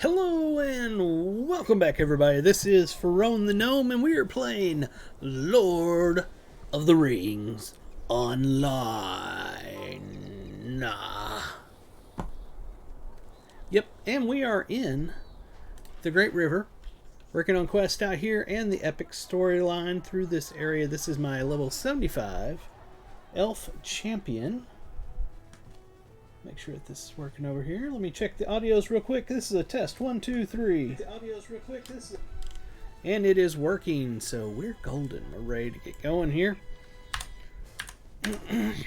Hello and welcome back, everybody. This is Pharaoh the Gnome, and we are playing Lord of the Rings Online. Yep, and we are in the Great River, working on quests out here and the epic storyline through this area. This is my level 75 Elf Champion. Make sure that this is working over here. Let me check the audios real quick. This is a test. 1, 2, 3. The audios real quick. And it is working, so we're golden. We're ready to get going here. Let's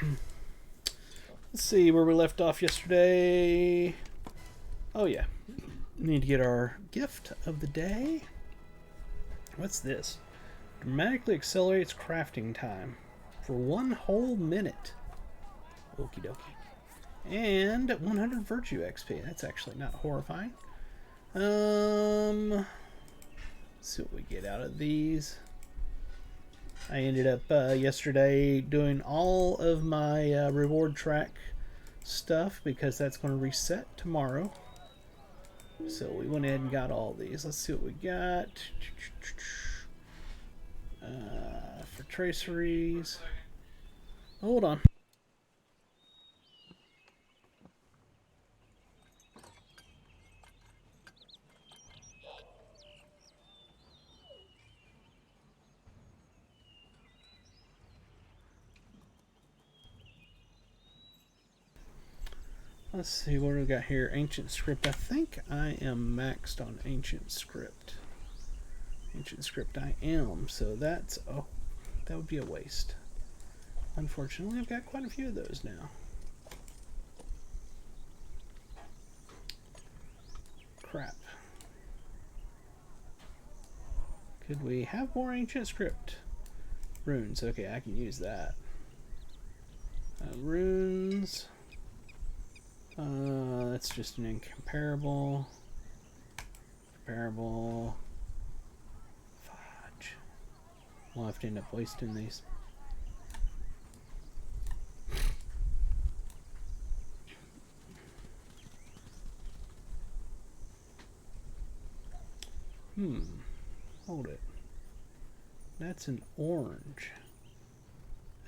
see where we left off yesterday. Oh yeah, we need to get our gift of the day. What's this? Dramatically accelerates crafting time for 1 whole minute. Okie dokie. And 100 virtue XP. That's actually not horrifying. Let's see what we get out of these. I ended up yesterday doing all of my reward track stuff because that's going to reset tomorrow. So we went ahead and got all these. Let's see what we got. For traceries. Hold on. Let's see what we got here. Ancient script. I think I am maxed on ancient script. Ancient script I am. So that's, oh, that would be a waste. Unfortunately, I've got quite a few of those now. Crap. Could we have more ancient script? Runes. Okay, I can use that. Runes. That's just an incomparable. Comparable. Fudge. We'll have to end up wasting these. Hold it. That's an orange.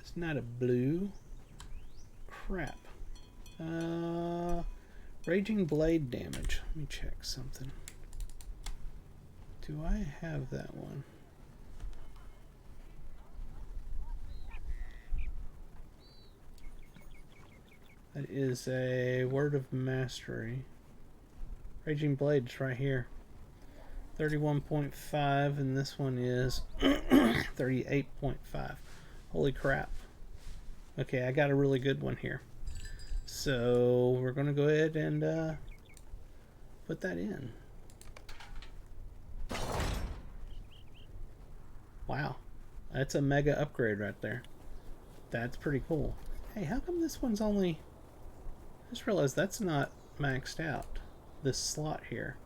It's not a blue. Crap. Raging blade damage. Let me check something. Do I have that one? That is a word of mastery. Raging blade's right here. 31.5, and this one is 38.5. Holy crap. Okay, I got a really good one here. So we're going to go ahead and put that in. Wow, that's a mega upgrade right there. That's pretty cool. Hey, how come this one's only... I just realized that's not maxed out. This slot here.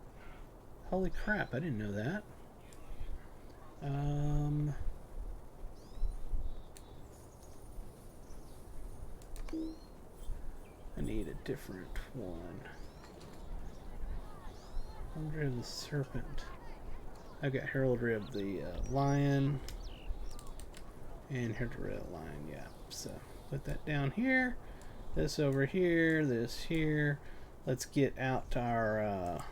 Holy crap, I didn't know that. I need a different one. Heraldry of the Serpent. I've got Heraldry of the Lion. And Heraldry of the Lion, yeah. So, put that down here. This over here. This here. Let's get out our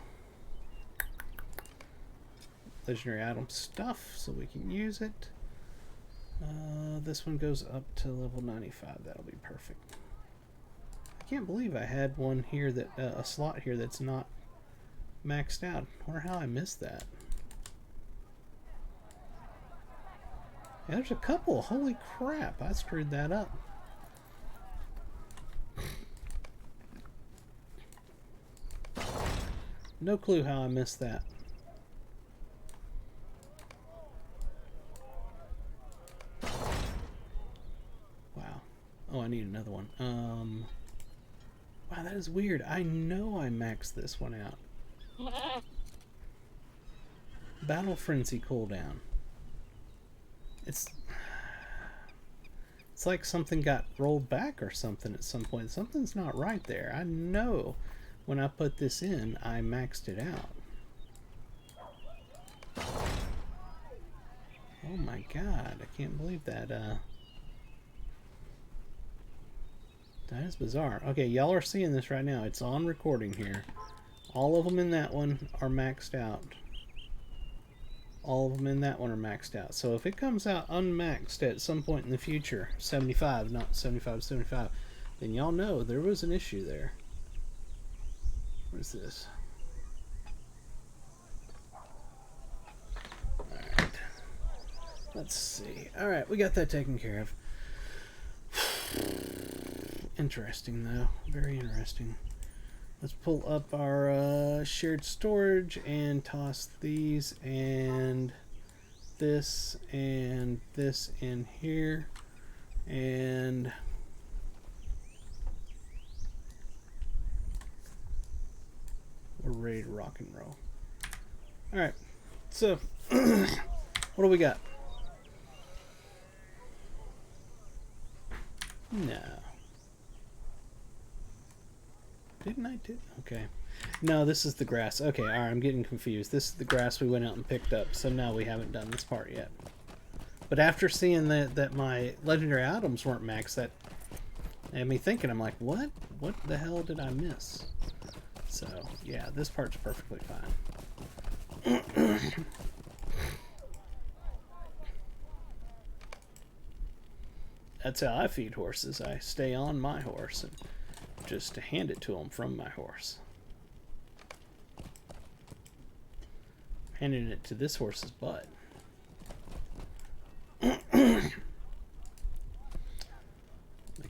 legendary item stuff so we can use it. This one goes up to level 95. That'll be perfect. I can't believe I had one here that a slot here that's not maxed out. I wonder how I missed that. Yeah, there's a couple. Holy crap, I screwed that up. No clue how I missed that. Wow. Oh, I need another one. Wow, that is weird. I know I maxed this one out. Battle Frenzy cooldown. It's like something got rolled back or something at some point. Something's not right there. I know when I put this in, I maxed it out. Oh my god, I can't believe that. That is bizarre. Okay, y'all are seeing this right now. It's on recording here. All of them in that one are maxed out. All of them in that one are maxed out. So if it comes out unmaxed at some point in the future, 75, not 75, 75, then y'all know there was an issue there. What is this? Alright. Let's see. Alright, we got that taken care of. Interesting, though. Very interesting. Let's pull up our shared storage and toss these and this in here. And we're ready to rock and roll. Alright, so what do we got? No. Didn't I do? Okay. No, this is the grass. Okay, alright, I'm getting confused. This is the grass we went out and picked up, so no, we haven't done this part yet. But after seeing that my legendary items weren't maxed, that had me thinking, I'm like, what? What the hell did I miss? So, yeah, this part's perfectly fine. That's how I feed horses. I stay on my horse and just hand it to them from my horse. Handing it to this horse's butt. Make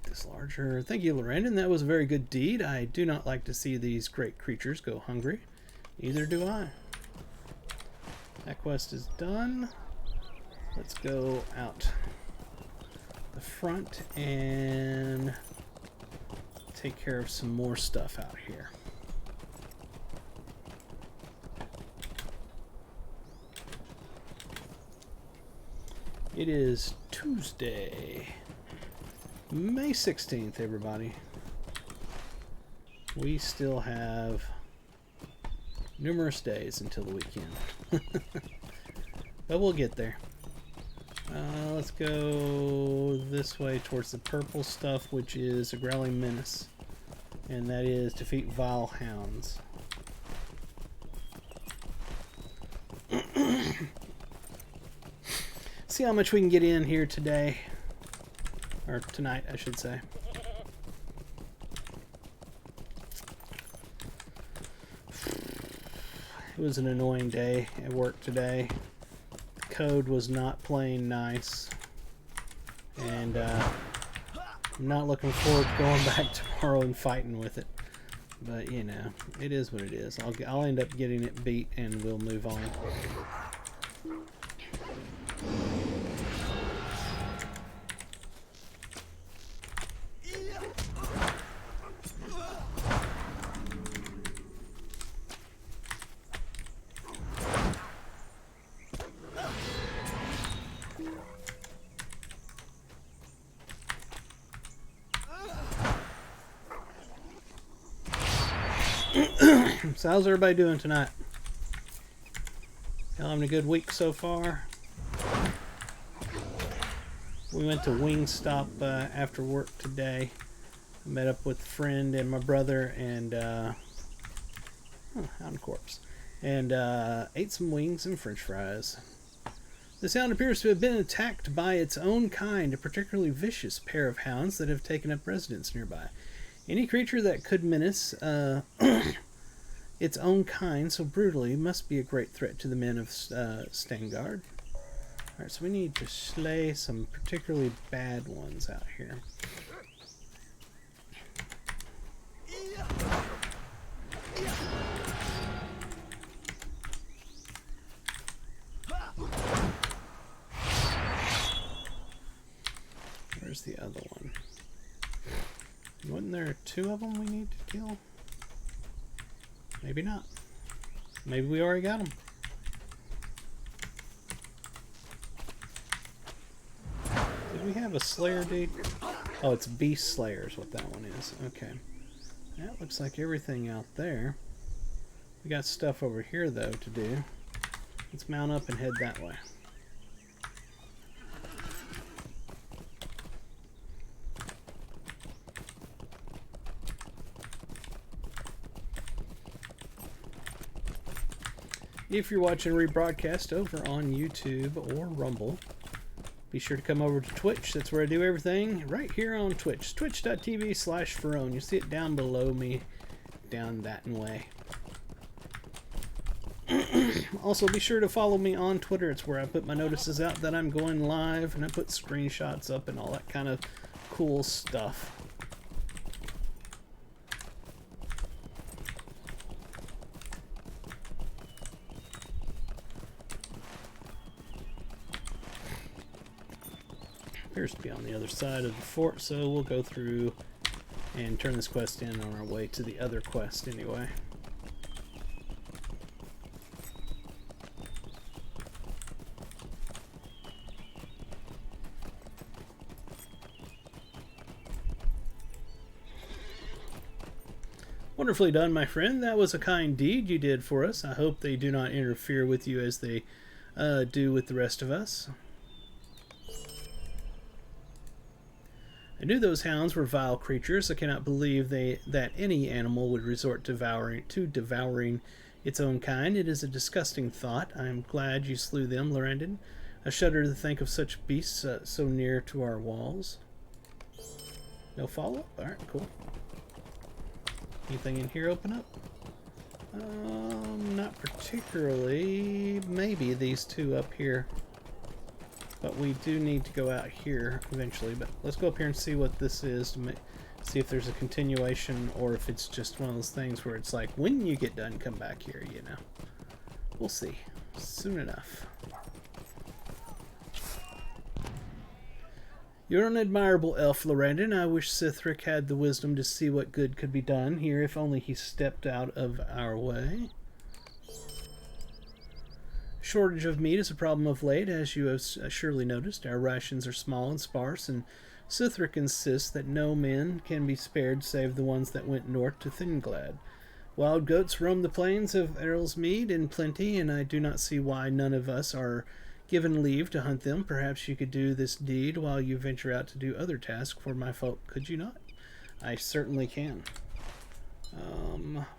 this larger. Thank you, Lorrandan. That was a very good deed. I do not like to see these great creatures go hungry. Either do I. That quest is done. Let's go out the front and take care of some more stuff out here. It is Tuesday, May 16th, everybody. We still have numerous days until the weekend. But we'll get there. Let's go this way towards the purple stuff, which is a Growling Menace. And that is defeat Vile Hounds. See how much we can get in here today. Or tonight, I should say. It was an annoying day at work today. The code was not playing nice. And I'm not looking forward to going back tomorrow and fighting with it. But, you know, it is what it is. I'll end up getting it beat and we'll move on. So how's everybody doing tonight? Y'all having a good week so far? We went to Wingstop after work today. Met up with a friend and my brother and Hound Corpse. And ate some wings and french fries. The hound appears to have been attacked by its own kind, a particularly vicious pair of hounds that have taken up residence nearby. Any creature that could menace its own kind so brutally must be a great threat to the men of Stangard. Alright, so we need to slay some particularly bad ones out here. Where's the other one? Wasn't there two of them we need to kill? Maybe not. Maybe we already got them. Did we have a Slayer, dude? Oh, it's Beast Slayer is what that one is. Okay. That looks like everything out there. We got stuff over here, though, to do. Let's mount up and head that way. If you're watching a rebroadcast over on YouTube or Rumble, be sure to come over to Twitch. That's where I do everything, right here on Twitch. Twitch.tv/Ferone. You'll see it down below me, down that way. Also, be sure to follow me on Twitter. It's where I put my notices out that I'm going live, and I put screenshots up and all that kind of cool stuff. Appears to be on the other side of the fort, so we'll go through and turn this quest in on our way to the other quest anyway. Wonderfully done, my friend. That was a kind deed you did for us. I hope they do not interfere with you as they do with the rest of us. I knew those hounds were vile creatures. I cannot believe that any animal would resort to devouring its own kind. It is a disgusting thought. I am glad you slew them, Lorrandan. I shudder to think of such beasts so near to our walls. No follow-up? Alright, cool. Anything in here open up? Not particularly. Maybe these two up here. But we do need to go out here eventually. But let's go up here and see what this is to see if there's a continuation or if it's just one of those things where it's like, when you get done, come back here, you know. We'll see. Soon enough. You're an admirable elf, Lorrandan. I wish Sithric had the wisdom to see what good could be done here, if only he stepped out of our way. Shortage of meat is a problem of late, as you have surely noticed. Our rations are small and sparse, and Sithric insists that no men can be spared save the ones that went north to Thinglad. Wild goats roam the plains of Errolsmead in plenty, and I do not see why none of us are given leave to hunt them. Perhaps you could do this deed while you venture out to do other tasks for my folk, could you not? I certainly can.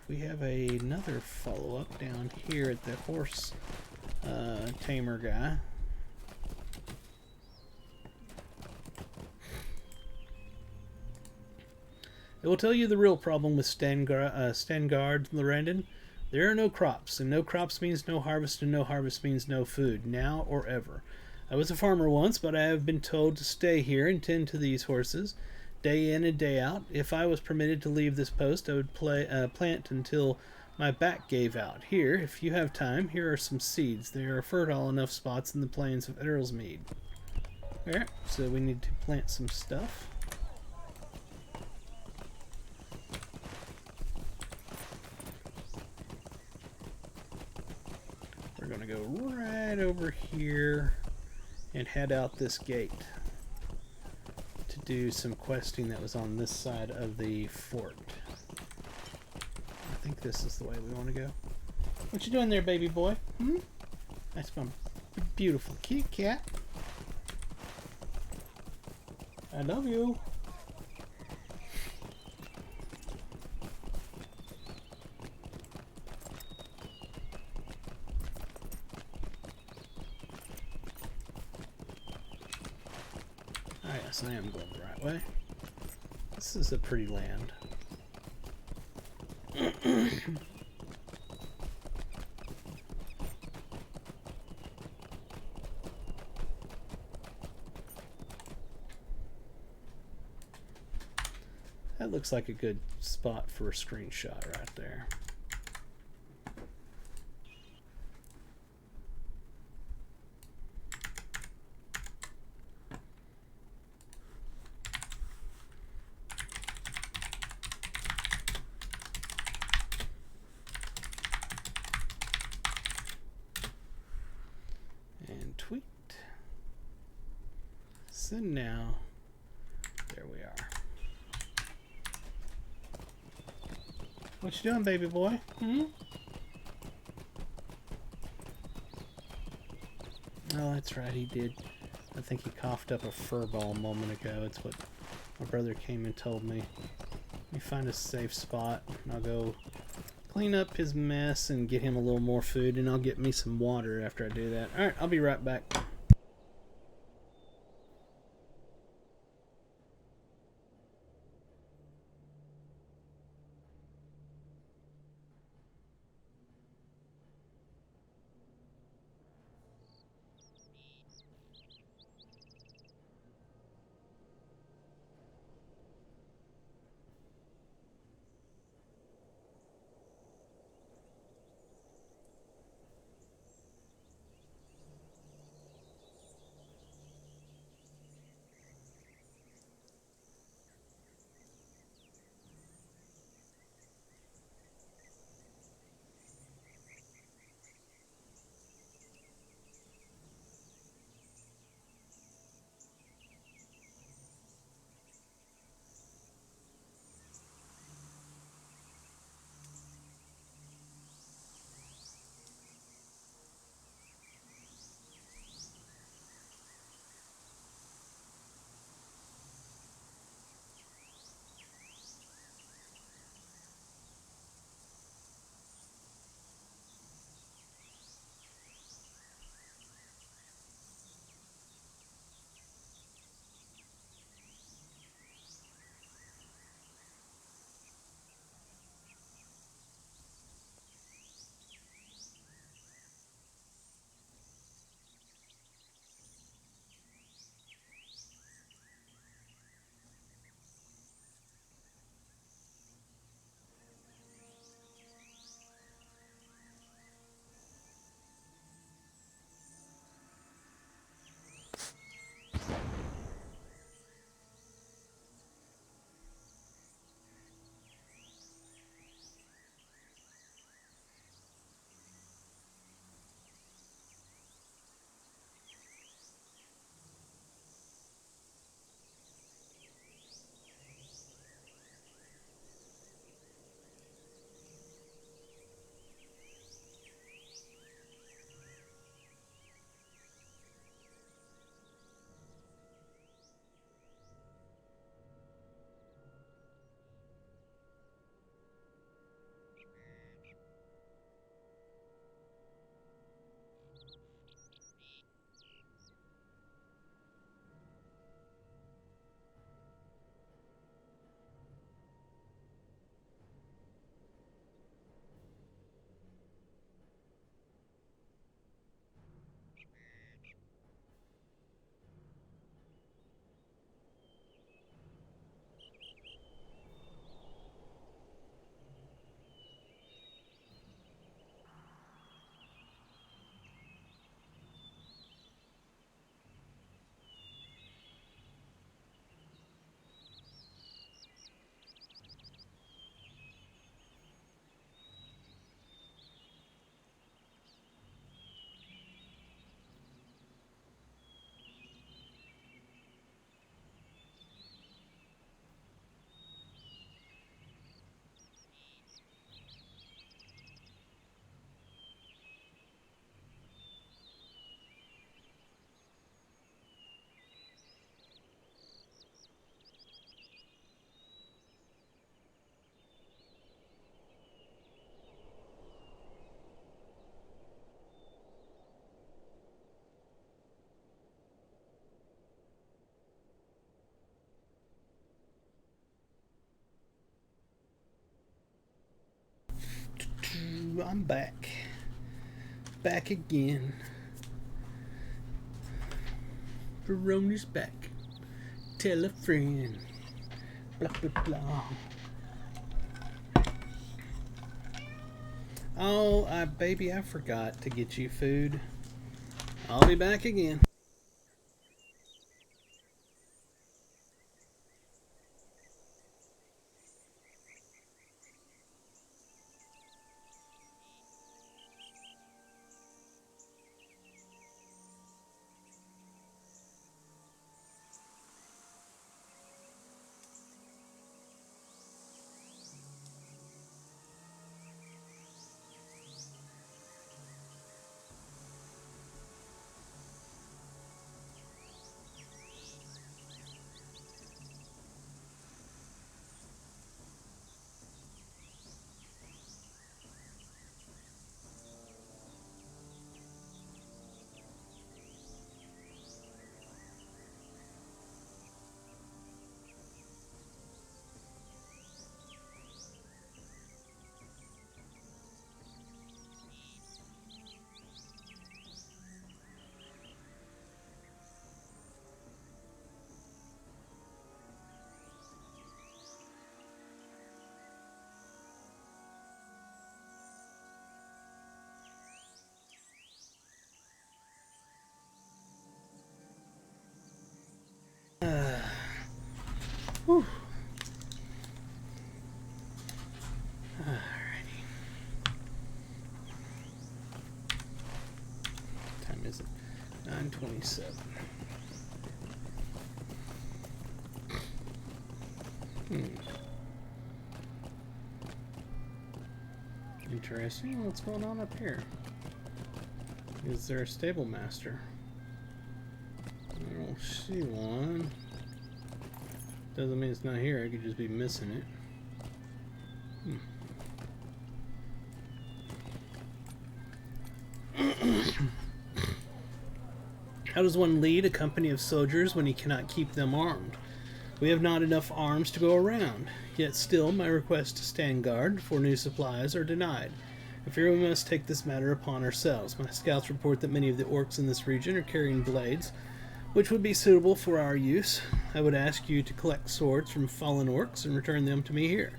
We have another follow-up down here at the horse tamer guy. It will tell you the real problem with Stangard, Lorrandan. There are no crops, and no crops means no harvest, and no harvest means no food, now or ever. I was a farmer once, but I have been told to stay here and tend to these horses, day in and day out. If I was permitted to leave this post, I would plant until my back gave out. Here, if you have time, here are some seeds. There are fertile enough spots in the plains of Errolsmead. Alright, so we need to plant some stuff. We're going to go right over here and head out this gate to do some questing that was on this side of the fort. I think this is the way we want to go. What you doing there, baby boy? Hmm? That's my beautiful cute cat. I love you. Ah, yes, I am going the right way. This is a pretty land. That looks like a good spot for a screenshot right there. And tweet. So now, there we are. What you doing, baby boy? Hmm? Oh, that's right, he did. I think he coughed up a fur ball a moment ago. It's what my brother came and told me. Let me find a safe spot, and I'll go clean up his mess and get him a little more food, and I'll get me some water after I do that. Alright, I'll be right back. I'm back. Back again. Veroni's back. Tell a friend. Blah, blah, blah. Oh, baby, I forgot to get you food. I'll be back again. Whew. Alrighty. What time is it? 9:27. Interesting. What's going on up here? Is there a stable master? I don't see one. Doesn't mean it's not here. I could just be missing it. How does one lead a company of soldiers when he cannot keep them armed? We have not enough arms to go around, yet still my requests to stand guard for new supplies are denied. I fear we must take this matter upon ourselves. My scouts report that many of the orcs in this region are carrying blades, which would be suitable for our use. I would ask you to collect swords from fallen orcs and return them to me here.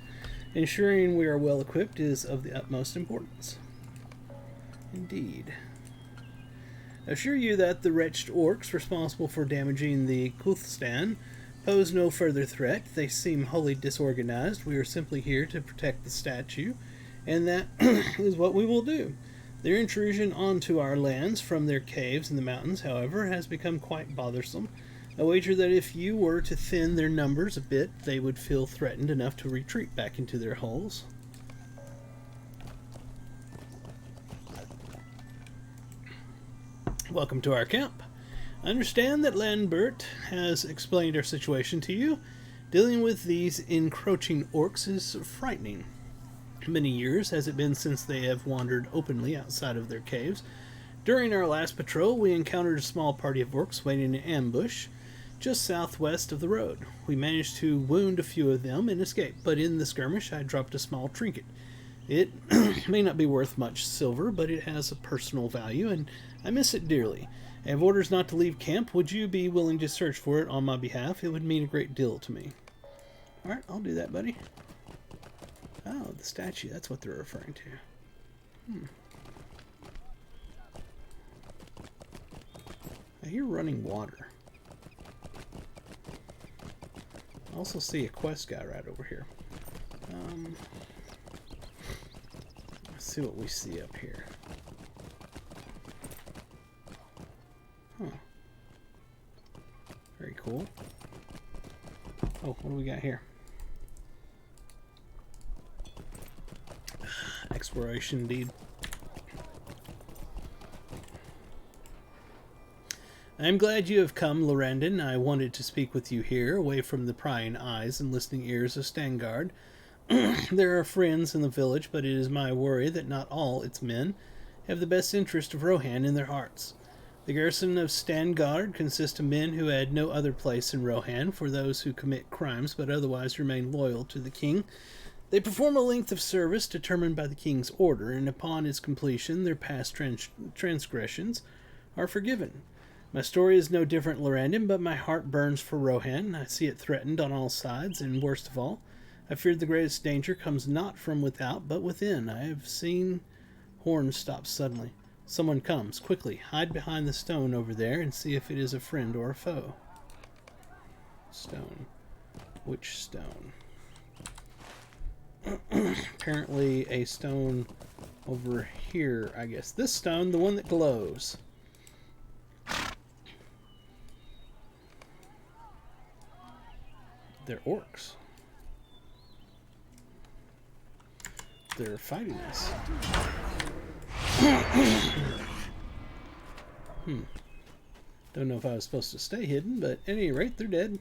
Ensuring we are well equipped is of the utmost importance. Indeed. I assure you that the wretched orcs responsible for damaging the Kuthstan pose no further threat. They seem wholly disorganized. We are simply here to protect the statue, and that is what we will do. Their intrusion onto our lands from their caves in the mountains, however, has become quite bothersome. I wager that if you were to thin their numbers a bit, they would feel threatened enough to retreat back into their holes. Welcome to our camp. I understand that Lambert has explained our situation to you. Dealing with these encroaching orcs is frightening. Many years has it been since they have wandered openly outside of their caves. During our last patrol, we encountered a small party of orcs waiting in ambush just southwest of the road. We managed to wound a few of them and escape, but in the skirmish I dropped a small trinket. It may not be worth much silver, but it has a personal value, and I miss it dearly. I have orders not to leave camp. Would you be willing to search for it on my behalf? It would mean a great deal to me. Alright, I'll do that, buddy. Oh, the statue. That's what they're referring to. I hear running water. I also see a quest guy right over here. Let's see what we see up here. Huh. Very cool. Oh, what do we got here? Exploration, indeed. I am glad you have come, Lorrandan. I wanted to speak with you here, away from the prying eyes and listening ears of Stangard. There are friends in the village, but it is my worry that not all its men have the best interest of Rohan in their hearts. The garrison of Stangard consists of men who had no other place in Rohan for those who commit crimes but otherwise remain loyal to the king. They perform a length of service determined by the king's order, and upon its completion their past transgressions are forgiven. My story is no different, Lorrandan, but my heart burns for Rohan. I see it threatened on all sides, and worst of all, I fear the greatest danger comes not from without, but within. I have seen horns stop suddenly. Someone comes. Quickly, hide behind the stone over there and see if it is a friend or a foe. Stone. Which stone? Apparently a stone over here, I guess. This stone, the one that glows. They're orcs. They're fighting us. Don't know if I was supposed to stay hidden, but at any rate, they're dead.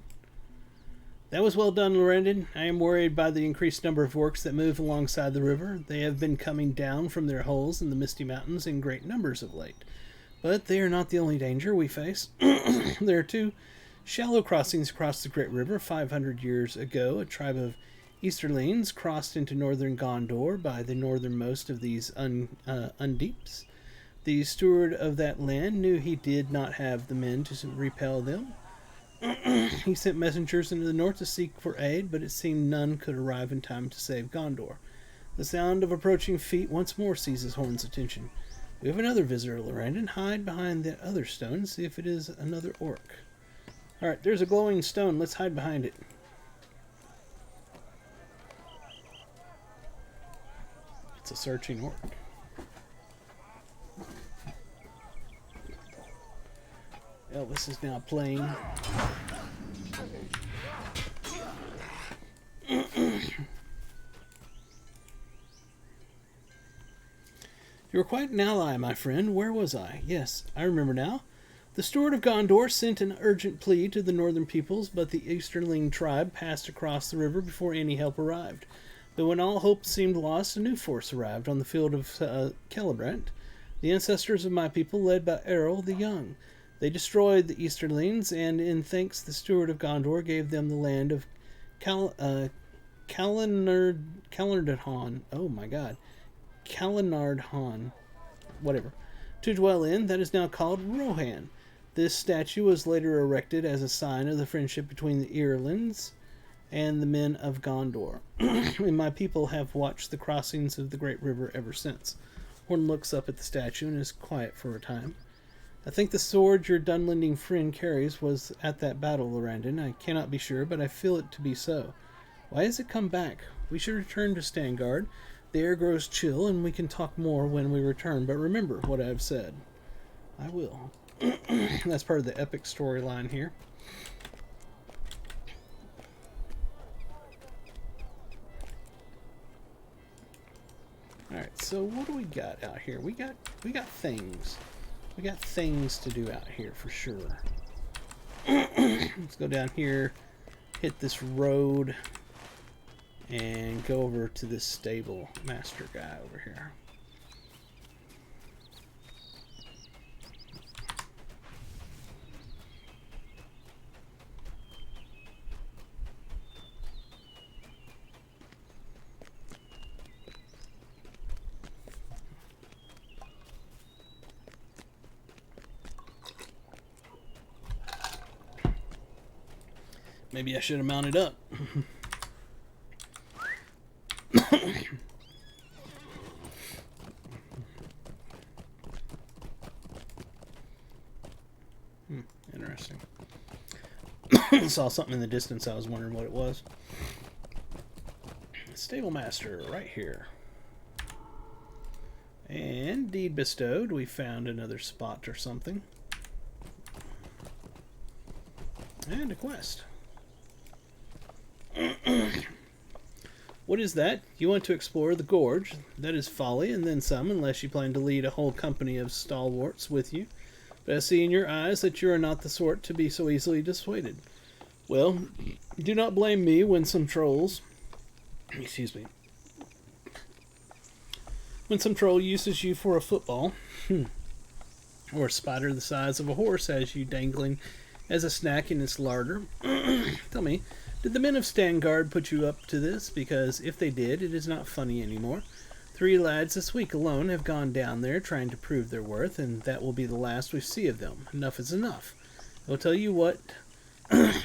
That was well done, Lorrandan. I am worried by the increased number of orcs that move alongside the river. They have been coming down from their holes in the Misty Mountains in great numbers of late. But they are not the only danger we face. There are two shallow crossings across the Great River. 500 years ago, a tribe of Easterlings crossed into northern Gondor by the northernmost of these Undeeps. The steward of that land knew he did not have the men to repel them. He sent messengers into the north to seek for aid, but it seemed none could arrive in time to save Gondor. The sound of approaching feet once more seizes Horn's attention. We have another visitor, Lorrandan. Hide behind that other stone, see if it is another orc. Alright, there's a glowing stone. Let's hide behind it. a searching orc. Elvis is now playing. You were quite an ally, my friend. Where was I? Yes, I remember now. The Steward of Gondor sent an urgent plea to the northern peoples, but the Easterling tribe passed across the river before any help arrived. But when all hope seemed lost, a new force arrived on the field of Celebrant, the ancestors of my people, led by Errol the Young. They destroyed the Easterlings, and in thanks the Steward of Gondor gave them the land of Calenardhon. Oh my god. Calenardhon. Whatever. To dwell in, that is now called Rohan. This statue was later erected as a sign of the friendship between the Earlings and the men of Gondor. And my people have watched the crossings of the great river ever since. Horn looks up at the statue and is quiet for a time. I think the sword your Dunlending friend carries was at that battle, Lorrandan. I cannot be sure, but I feel it to be so. Why has it come back? We should return to Stangard. The air grows chill, and we can talk more when we return. But remember what I have said. I will. That's part of the epic storyline here. Alright, so what do we got out here? We got things. We got things to do out here for sure. Let's go down here, hit this road, and go over to this stable master guy over here. Maybe I should have mounted up. Interesting. Saw something in the distance. I was wondering what it was. Stable master right here. And deed bestowed. We found another spot or something. And a quest. What is that? You want to explore the gorge? That is folly, and then some, unless you plan to lead a whole company of stalwarts with you. But I see in your eyes that you are not the sort to be so easily dissuaded. Well, do not blame me when some trolls... Excuse me. When some troll uses you for a football, or a spider the size of a horse has you dangling as a snack in its larder. Tell me, did the men of Stangard put you up to this? Because if they did, it is not funny anymore. 3 lads this week alone have gone down there trying to prove their worth, and that will be the last we see of them. Enough is enough. I will tell you what... I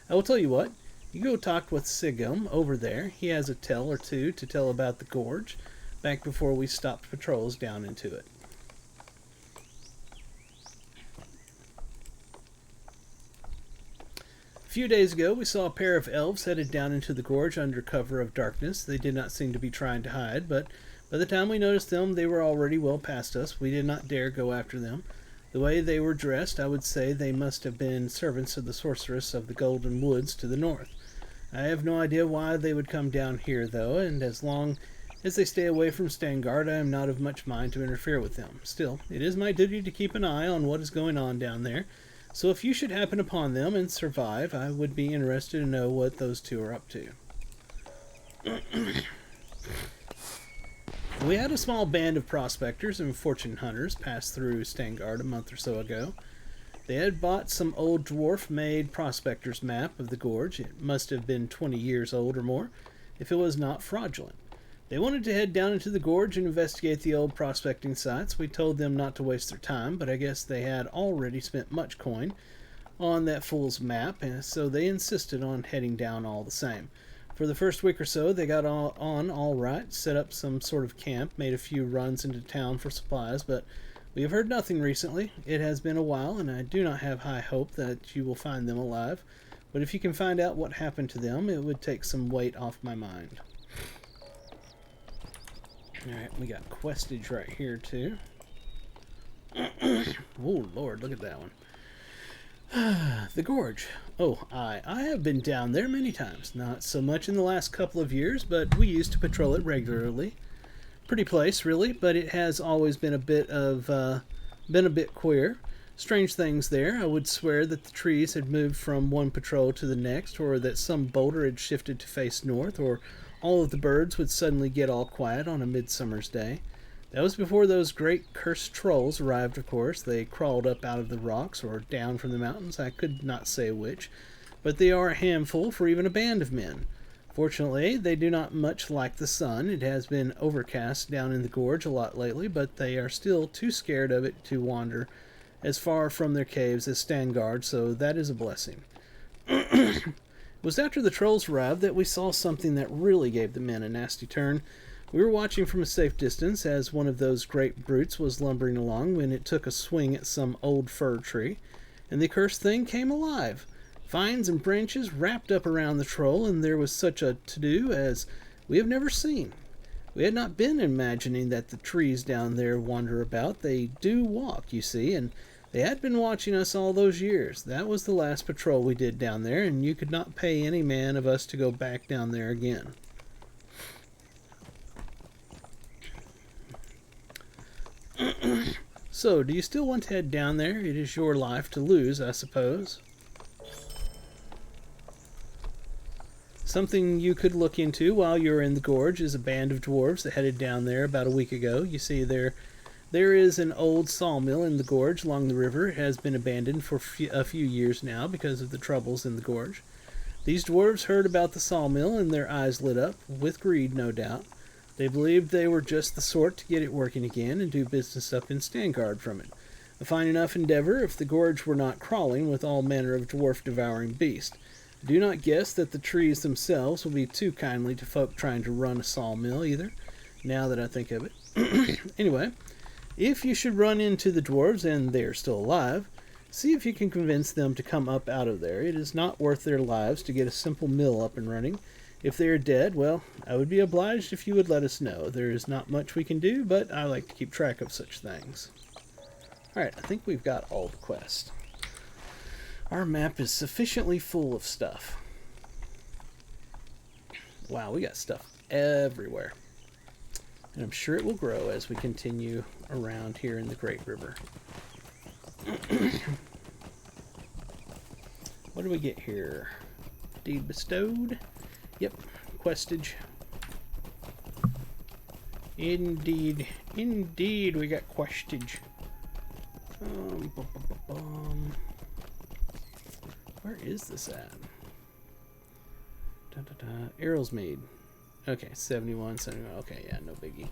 will tell you what. You go talk with Sigum over there. He has a tale or two to tell about the gorge, back before we stopped patrols down into it. A few days ago, we saw a pair of elves headed down into the gorge under cover of darkness. They did not seem to be trying to hide, but by the time we noticed them, they were already well past us. We did not dare go after them. The way they were dressed, I would say they must have been servants of the sorceress of the Golden Woods to the north. I have no idea why they would come down here, though, and as long as they stay away from Stangard, I am not of much mind to interfere with them. Still, it is my duty to keep an eye on what is going on down there. So if you should happen upon them and survive, I would be interested to know what those two are up to. We had a small band of prospectors and fortune hunters pass through Stangard a month or so ago. They had bought some old dwarf-made prospector's map of the gorge. It must have been 20 years old or more, if it was not fraudulent. They wanted to head down into the gorge and investigate the old prospecting sites. We told them not to waste their time, but I guess they had already spent much coin on that fool's map, and so they insisted on heading down all the same. For the first week or so, they got on all right, set up some sort of camp, made a few runs into town for supplies, but we have heard nothing recently. It has been a while, and I do not have high hope that you will find them alive. But if you can find out what happened to them, it would take some weight off my mind. Alright, we got questage right here too. Oh Lord, look at that one. The gorge. Oh, I have been down there many times. Not so much in the last couple of years, but we used to patrol it regularly. Pretty place, really, but it has always been a bit queer. Strange things there. I would swear that the trees had moved from one patrol to the next, or that some boulder had shifted to face north, or all of the birds would suddenly get all quiet on a midsummer's day. That was before those great cursed trolls arrived, of course. They crawled up out of the rocks or down from the mountains, I could not say which, but they are a handful for even a band of men. Fortunately, they do not much like the sun. It has been overcast down in the gorge a lot lately, but they are still too scared of it to wander as far from their caves as Stangard, so that is a blessing. It was after the trolls arrived that we saw something that really gave the men a nasty turn. We were watching from a safe distance as one of those great brutes was lumbering along when it took a swing at some old fir tree, and the cursed thing came alive. Vines and branches wrapped up around the troll, and there was such a to-do as we have never seen. We had not been imagining that the trees down there wander about. They do walk, you see, and they had been watching us all those years. That was the last patrol we did down there, and you could not pay any man of us to go back down there again. So, do you still want to head down there? It is your life to lose, I suppose. Something you could look into while you're in the gorge is a band of dwarves that headed down there about a week ago. You see, there is an old sawmill in the gorge along the river. It has been abandoned for a few years now because of the troubles in the gorge. These dwarves heard about the sawmill and their eyes lit up, with greed, no doubt. They believed they were just the sort to get it working again and do business up in Stangard from it. A fine enough endeavor if the gorge were not crawling with all manner of dwarf-devouring beasts. Do not guess that the trees themselves will be too kindly to folk trying to run a sawmill either, now that I think of it. Anyway, if you should run into the dwarves and they are still alive, see if you can convince them to come up out of there. It is not worth their lives to get a simple mill up and running. If they are dead, well, I would be obliged if you would let us know. There is not much we can do, but I like to keep track of such things. Alright, I think we've got all the quests. Our map is sufficiently full of stuff. Wow, we got stuff everywhere. And I'm sure it will grow as we continue around here in the Great River. What do we get here? Deed bestowed. Yep, questage. Indeed, we got questage. Where is this at? Arrowsmead. Okay, 71. Okay, yeah, no biggie.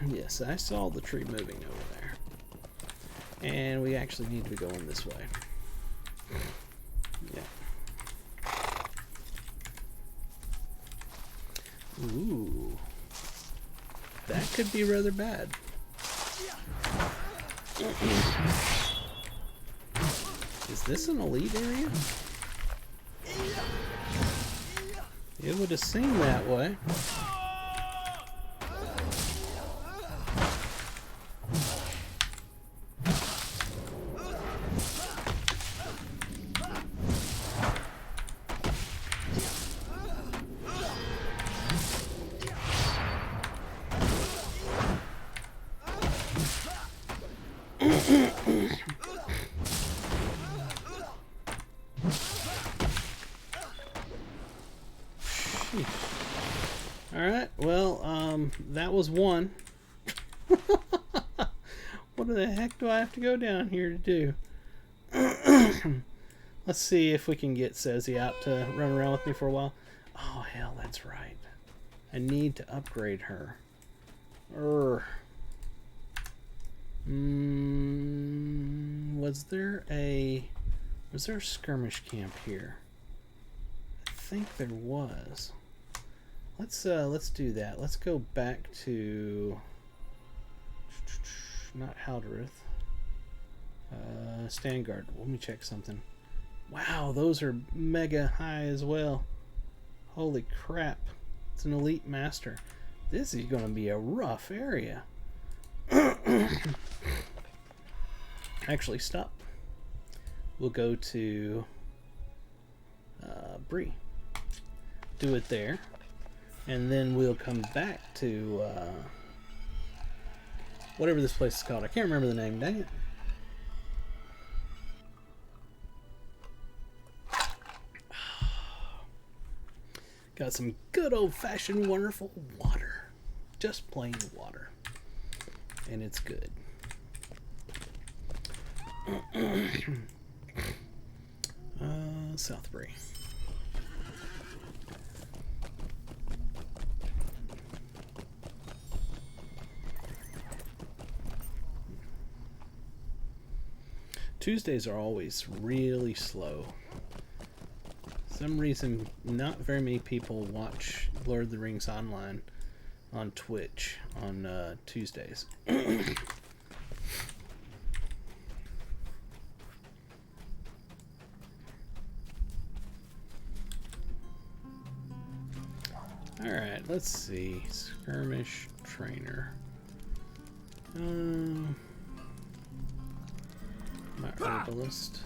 Yes, I saw the tree moving over there. And we actually need to be going this way. Yeah. Ooh. That could be rather bad. Is this an elite area? It would have seemed that way. Alright, well, that was one. What the heck do I have to go down here to do? Let's see if we can get Sezzy out to run around with me for a while. Oh, hell, that's right. I need to upgrade her. Was there a skirmish camp here? I think there was. Let's do that. Let's go back to not Halderith. Stangard. Let me check something. Wow, those are mega high as well. Holy crap. It's an elite master. This is going to be a rough area. Actually, stop. We'll go to Bree. Do it there. And then we'll come back to whatever this place is called. I can't remember the name, dang it. Got some good old-fashioned wonderful water. Just plain water. And it's good. Southbury. Tuesdays are always really slow. Some reason not very many people watch Lord of the Rings online on Twitch on Tuesdays. Alright, let's see. Skirmish trainer. My herbalist.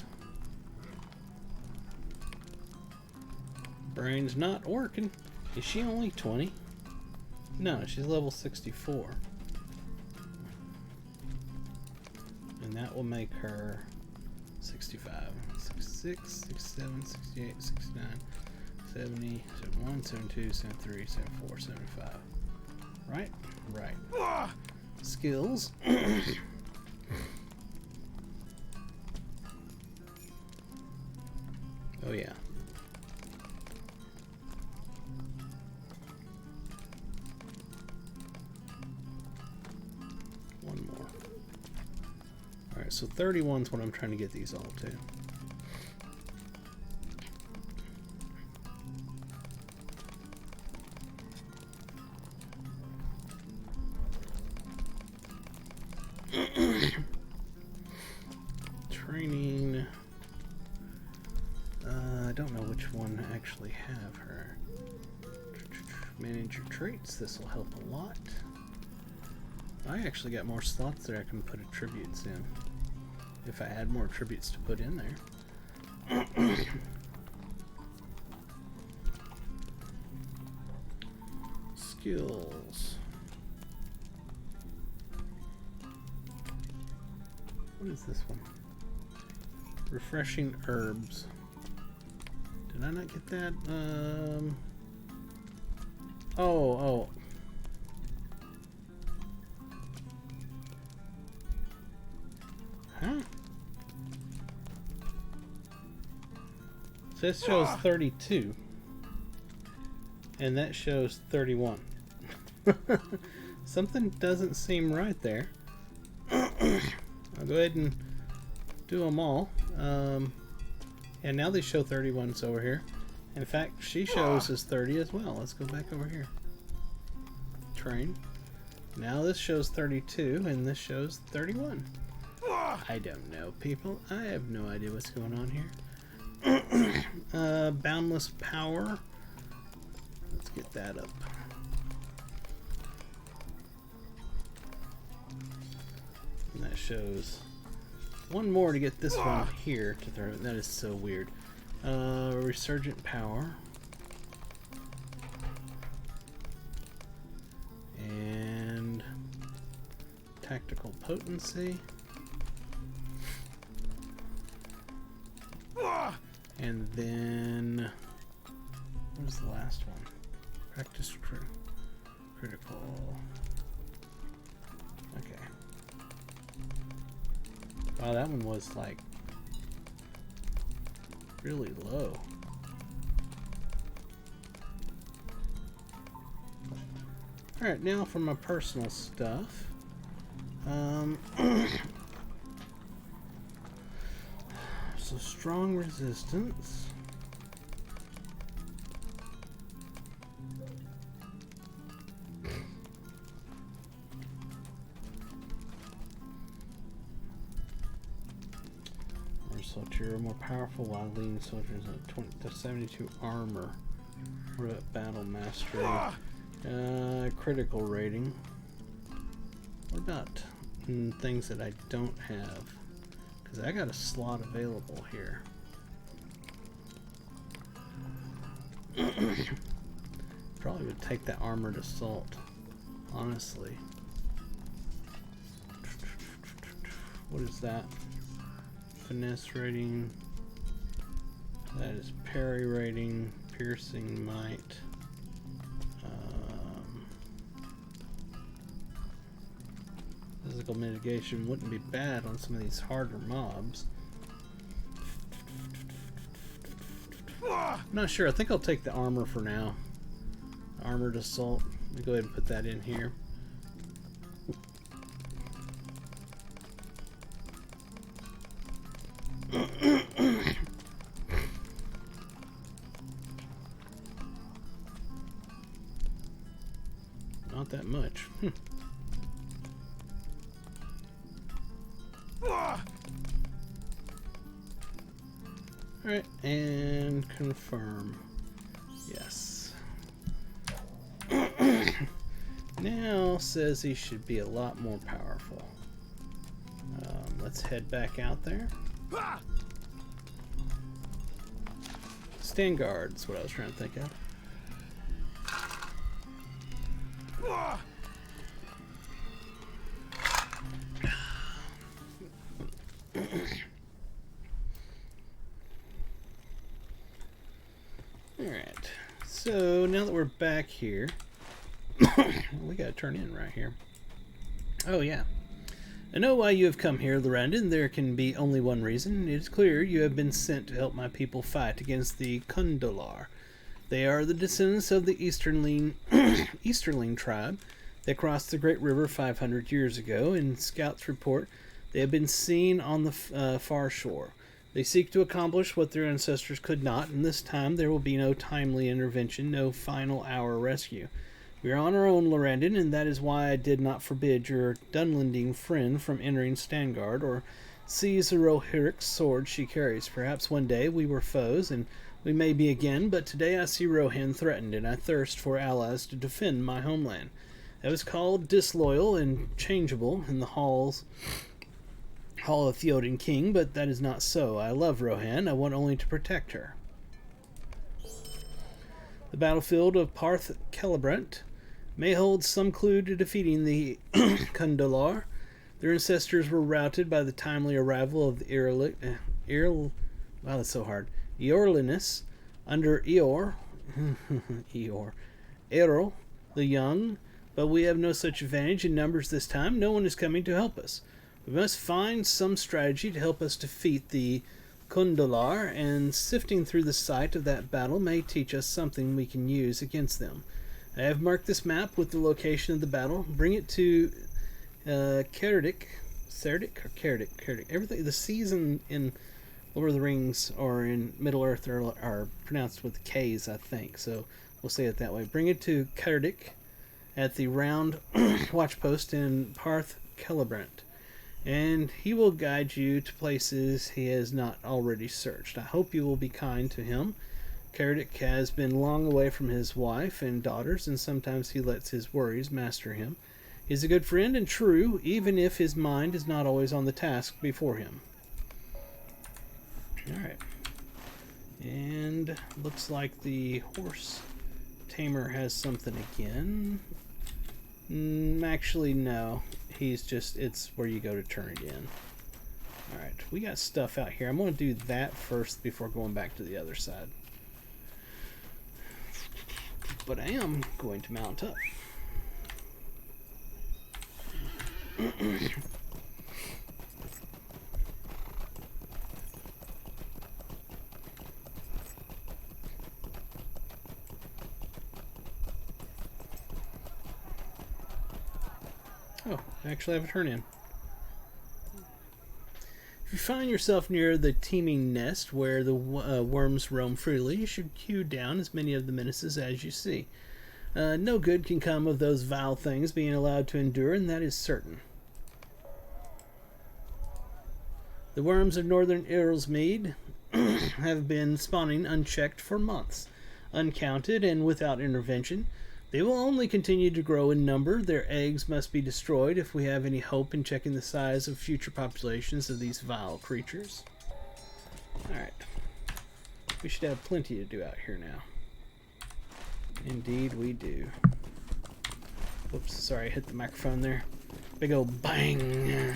Brain's not working. Is she only 20? No, she's level 64. And that will make her 65. 66, 67, 68, 69, 70, 71, 72, 73, 74, 75. Right? Right. Skills. Oh yeah. One more. Alright, so 31 is what I'm trying to get these all to. Training. I don't know which one actually have her. Manage your traits. This will help a lot. I actually got more slots there I can put attributes in. If I add more attributes to put in there. Skills. What is this one? Refreshing herbs. Did I not get that? Oh. Huh? So this shows 32. And that shows 31. Something doesn't seem right there. I'll go ahead and do them all. And now they show 31s over here. In fact, she shows as 30 as well. Let's go back over here. Train. Now this shows 32 and this shows 31. I don't know, people. I have no idea what's going on here. Boundless power. Let's get that up. And that shows one more to get this one here to throw. That is so weird. Resurgent power. And tactical potency. And then what was the last one? Practice critical. Okay. Wow, that one was like really low. Alright, now for my personal stuff. So strong resistance. Soldier more powerful while leading soldiers at 20 to 72 armor. What about battle mastery? Critical rating. What about things that I don't have? Because I got a slot available here. Probably would take that armored assault, honestly. What is that? Finesse rating. That is parry rating, piercing might. Physical mitigation wouldn't be bad on some of these harder mobs. I'm not sure. I think I'll take the armor for now. Armored assault. Let me go ahead and put that in here. Not that much. Alright, and confirm. Yes. Now says he should be a lot more powerful. Let's head back out there. Stand guard is what I was trying to think of. Alright, so now that we're back here, we gotta turn in right here. Oh yeah. I know why you have come here, Lorrandan. There can be only one reason. It is clear you have been sent to help my people fight against the Kundalar. They are the descendants of the Easterling tribe that crossed the Great River 500 years ago. In scouts report, they have been seen on the far shore. They seek to accomplish what their ancestors could not, and this time there will be no timely intervention, no final hour rescue. We are on our own, Lorrandan, and that is why I did not forbid your Dunlanding friend from entering Standguard or seize the Rohirric's sword she carries. Perhaps one day we were foes, and we may be again, but today I see Rohan threatened, and I thirst for allies to defend my homeland. I was called disloyal and changeable in the Hall of Theoden King, but that is not so. I love Rohan. I want only to protect her. The battlefield of Parth Celebrant may hold some clue to defeating the Kundalar. Their ancestors were routed by the timely arrival of the wow, that's so hard. Eorlinus under Eor, Errol the Young, but we have no such advantage in numbers this time. No one is coming to help us. We must find some strategy to help us defeat the Kundalar, and sifting through the site of that battle may teach us something we can use against them. I have marked this map with the location of the battle. Bring it to Cerdic or Cerdic. Everything, the seas in Lord of the Rings or in Middle Earth are pronounced with K's, I think. So we'll say it that way. Bring it to Cerdic at the round watch post in Parth Celebrant, and he will guide you to places he has not already searched. I hope you will be kind to him. Cerdic has been long away from his wife and daughters, and sometimes he lets his worries master him. He is a good friend and true, even if his mind is not always on the task before him. Alright. And looks like the horse tamer has something again. Actually, no. He's just, it's where you go to turn it in. Alright, we got stuff out here. I'm going to do that first before going back to the other side. But I am going to mount up. Oh, I actually have a turn in. If you find yourself near the teeming nest where the worms roam freely, you should hew down as many of the menaces as you see. No good can come of those vile things being allowed to endure, and that is certain. The worms of northern Earlsmead have been spawning unchecked for months, uncounted and without intervention. They will only continue to grow in number. Their eggs must be destroyed if we have any hope in checking the size of future populations of these vile creatures. Alright. We should have plenty to do out here now. Indeed we do. Whoops, sorry, I hit the microphone there. Big old bang!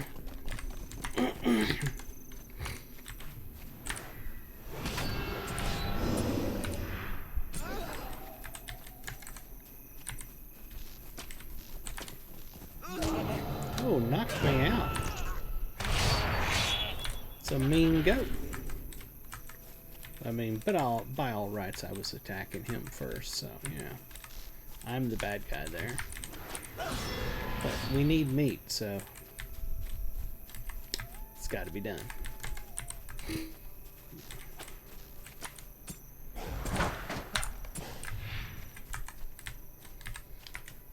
Oh, knocked me out. It's a mean goat. I mean, but by all rights, I was attacking him first, so, yeah. I'm the bad guy there. But we need meat, so it's got to be done.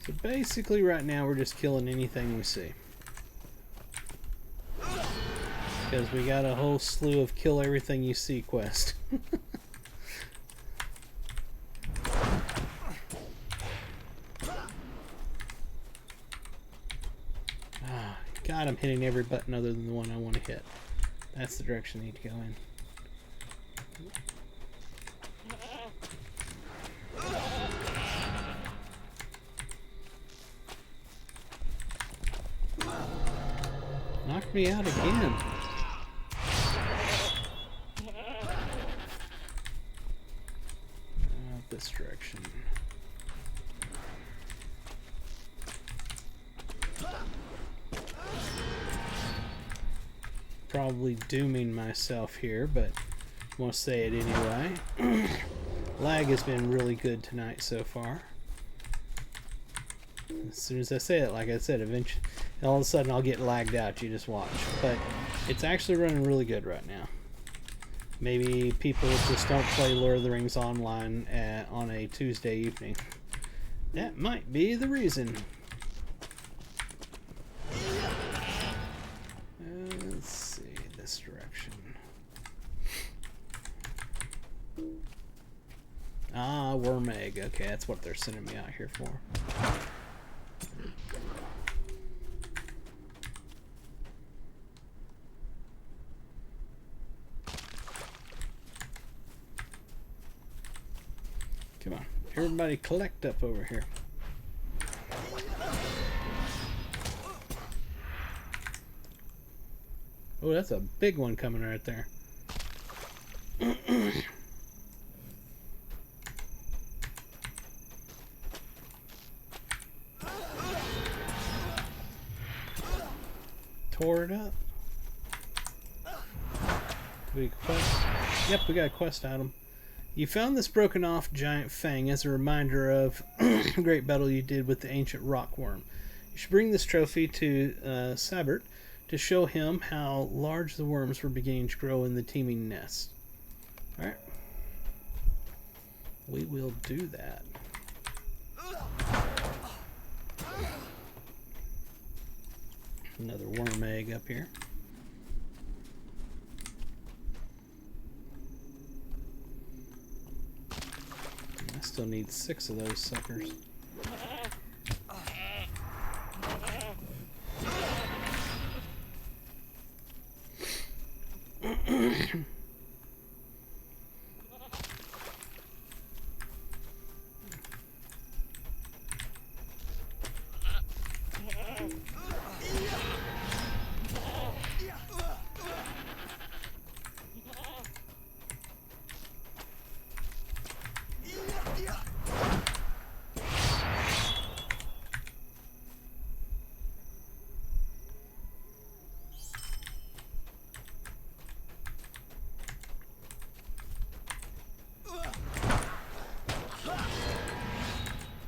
So basically right now we're just killing anything we see. Because we got a whole slew of kill everything you see quest. God, I'm hitting every button other than the one I want to hit. That's the direction I need to go in. Knocked me out again. This direction. Probably dooming myself here, but I want to say it anyway. Lag has been really good tonight so far. As soon as I say it, like I said, eventually, all of a sudden I'll get lagged out. You just watch. But it's actually running really good right now. Maybe people just don't play Lord of the Rings online on a Tuesday evening. That might be the reason. Let's see, this direction. Ah, worm egg. Okay, that's what they're sending me out here for. Come on, everybody collect up over here. Oh, that's a big one coming right there. Tore it up. We quest? Yep, we got a quest item. You found this broken off giant fang as a reminder of a great battle you did with the ancient rockworm. You should bring this trophy to Sabert to show him how large the worms were beginning to grow in the teeming nest. Alright. We will do that. Another worm egg up here. I still need 6 of those suckers.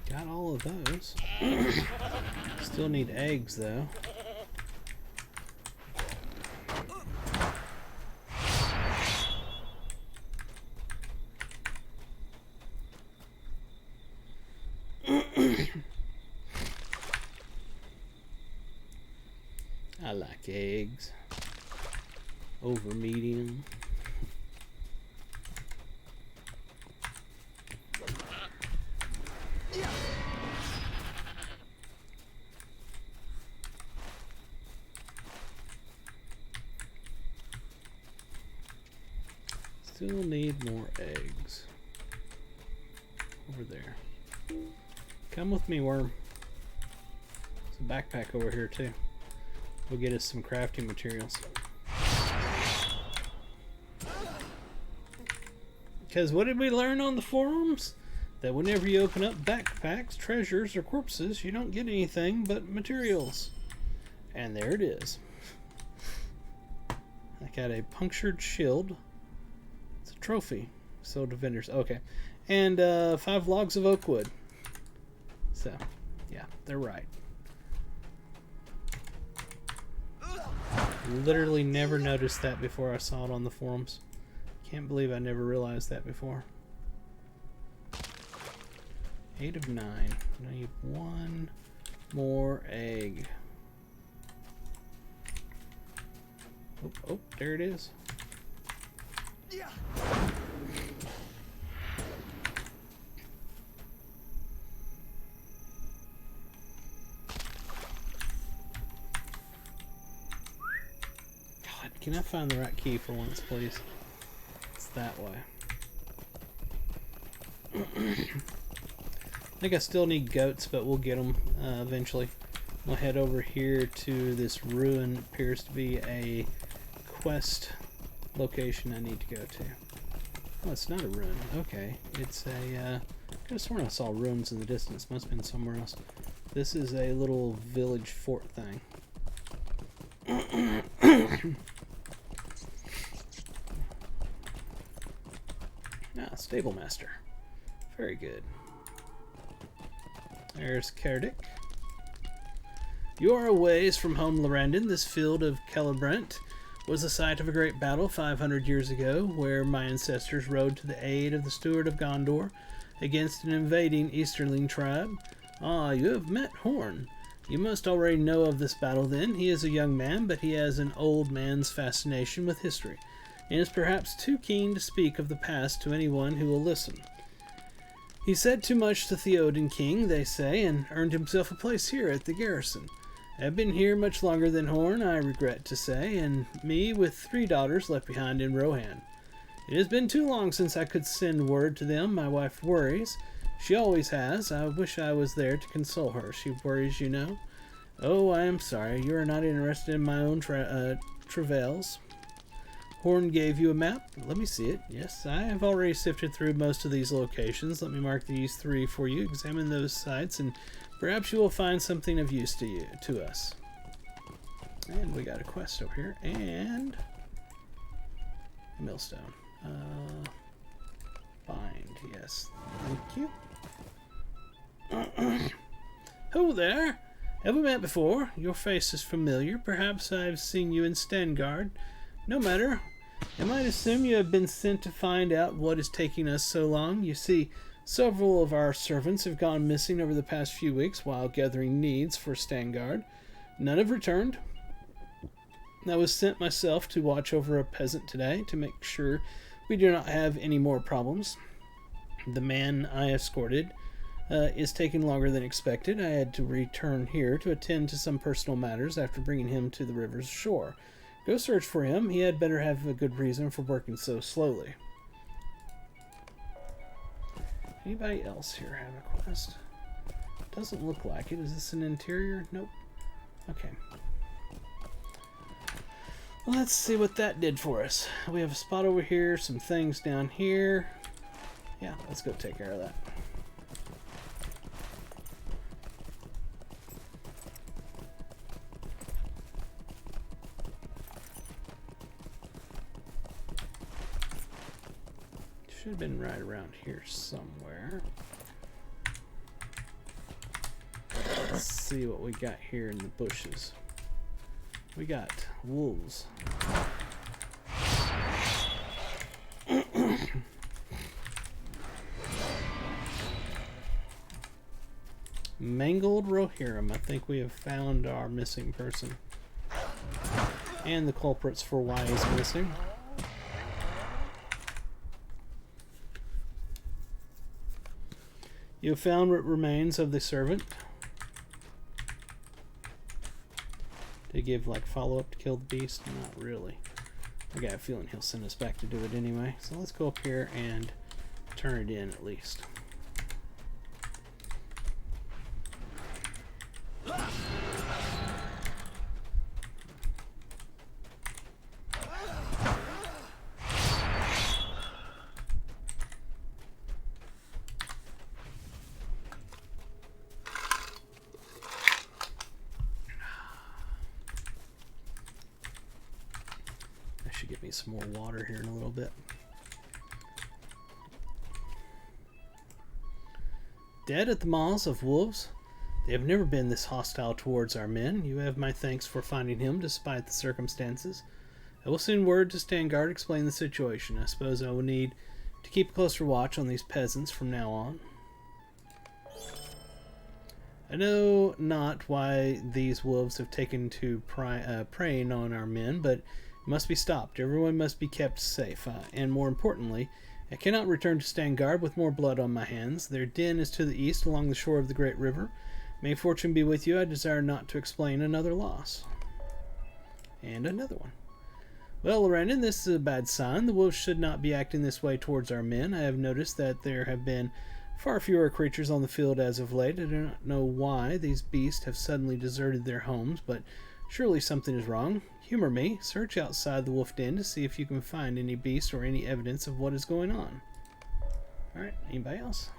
Got all of those. Still need eggs though. I like eggs over medium. Still need more eggs. Over there. Come with me, worm. There's a backpack over here too. We'll get us some crafting materials. Because what did we learn on the forums? That whenever you open up backpacks, treasures, or corpses, you don't get anything but materials. And there it is. I got a punctured shield. It's a trophy. Sold to vendors. Okay. And 5 logs of oak wood. So, yeah, they're right. Literally never noticed that before I saw it on the forums. Can't believe I never realized that before. 8 of 9. I need 1 more egg. Oh, oh, there it is. Yeah. God, can I find the right key for once, please? It's that way. I think I still need goats, but we'll get them eventually. We'll head over here to this ruin. Appears to be a quest location I need to go to. Oh, it's not a ruin. Okay, it's a. I could have sworn I saw ruins in the distance. Must have been somewhere else. This is a little village fort thing. Ah, stable master. Very good. There's Kerdick. You are a ways from home, Lorrandan. This field of Celebrant was the site of a great battle 500 years ago, where my ancestors rode to the aid of the Steward of Gondor against an invading Easterling tribe. Ah, you have met Horn. You must already know of this battle then. He is a young man, but he has an old man's fascination with history, and is perhaps too keen to speak of the past to anyone who will listen. He said too much to Theoden King, they say, and earned himself a place here at the garrison. I have been here much longer than Horn, I regret to say, and me with 3 daughters left behind in Rohan. It has been too long since I could send word to them. My wife worries. She always has. I wish I was there to console her. She worries, you know. Oh, I am sorry. You are not interested in my own travails. Horn gave you a map. Let me see it. Yes, I have already sifted through most of these locations. Let me mark these 3 for you. Examine those sites, and perhaps you will find something of use to us. And we got a quest over here, and a millstone. Bind, yes. Thank you. Ho there! Have we met before? Your face is familiar. Perhaps I've seen you in Stangard. No matter. I might assume you have been sent to find out what is taking us so long. You see, several of our servants have gone missing over the past few weeks while gathering needs for Stangard. None have returned. I was sent myself to watch over a peasant today to make sure we do not have any more problems. The man I escorted is taking longer than expected. I had to return here to attend to some personal matters after bringing him to the river's shore. Go search for him. He had better have a good reason for working so slowly. Anybody else here have a quest? Doesn't look like it. Is this an interior? Nope. Okay. Well, let's see what that did for us. We have a spot over here, some things down here. Yeah, let's go take care of that. Should have been right around here somewhere. Let's see what we got here in the bushes. We got wolves. Mangled Rohirrim. I think we have found our missing person. And the culprits for why he's missing. You have found what remains of the servant. To give like follow-up to kill the beast? Not really. I got a feeling he'll send us back to do it anyway. So let's go up here and turn it in at least. Get me some more water here in a little bit. Dead at the maws of wolves? They have never been this hostile towards our men. You have my thanks for finding him despite the circumstances. I will send word to stand guard, explain the situation. I suppose I will need to keep a closer watch on these peasants from now on. I know not why these wolves have taken to preying on our men, but must be stopped. Everyone must be kept safe. And more importantly, I cannot return to stand guard with more blood on my hands. Their den is to the east along the shore of the great river. May fortune be with you. I desire not to explain another loss. And another one. Well, Lorrandan, this is a bad sign. The wolves should not be acting this way towards our men. I have noticed that there have been far fewer creatures on the field as of late. I do not know why these beasts have suddenly deserted their homes, but surely something is wrong. Humor me. Search outside the wolf den to see if you can find any beast or any evidence of what is going on. Alright, anybody else?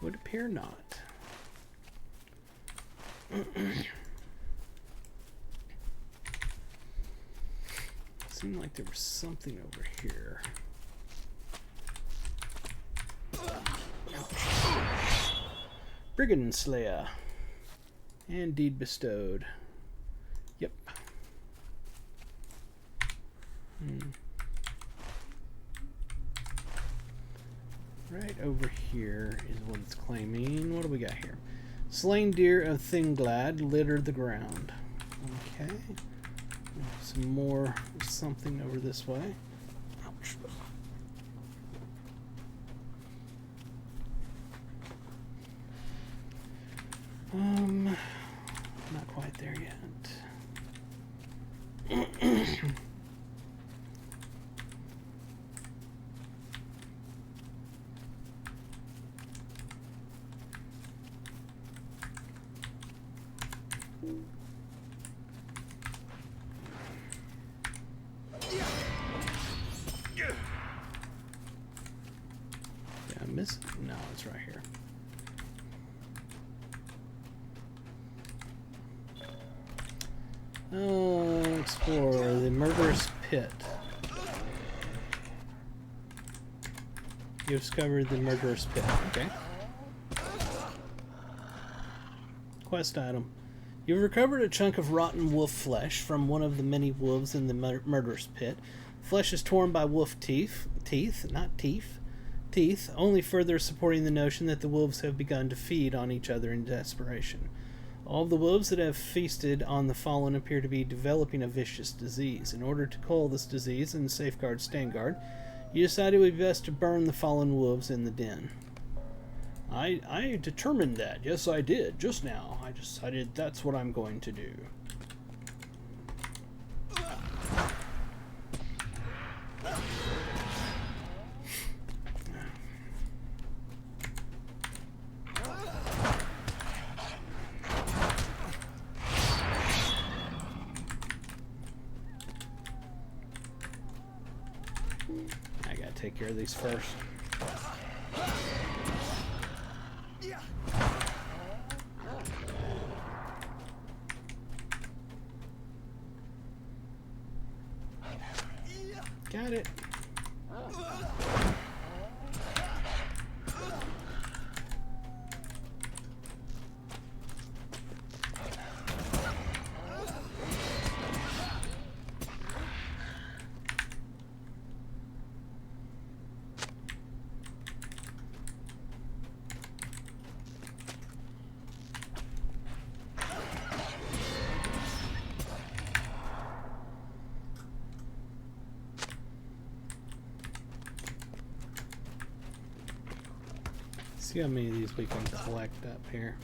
Would appear not. Seemed like there was something over here. Brigand Slayer. And deed bestowed. Yep. Right over here is what it's claiming. What do we got here? Slain deer of Thinglad litter the ground. Okay. Some more something over this way. Ouch. Not quite there yet. Did I miss it? No, it's right here. Explore the murderous pit. You discovered the murderous pit. Okay. Quest item. You've recovered a chunk of rotten wolf flesh from one of the many wolves in the murderous pit. Flesh is torn by wolf teeth, only further supporting the notion that the wolves have begun to feed on each other in desperation. All of the wolves that have feasted on the fallen appear to be developing a vicious disease. In order to cull this disease and safeguard Standguard, you decided it would be best to burn the fallen wolves in the den. I determined that. Yes, I did. Just now. I decided that's what I'm going to do. I gotta take care of these first. Got it. See how many of these we can collect up here.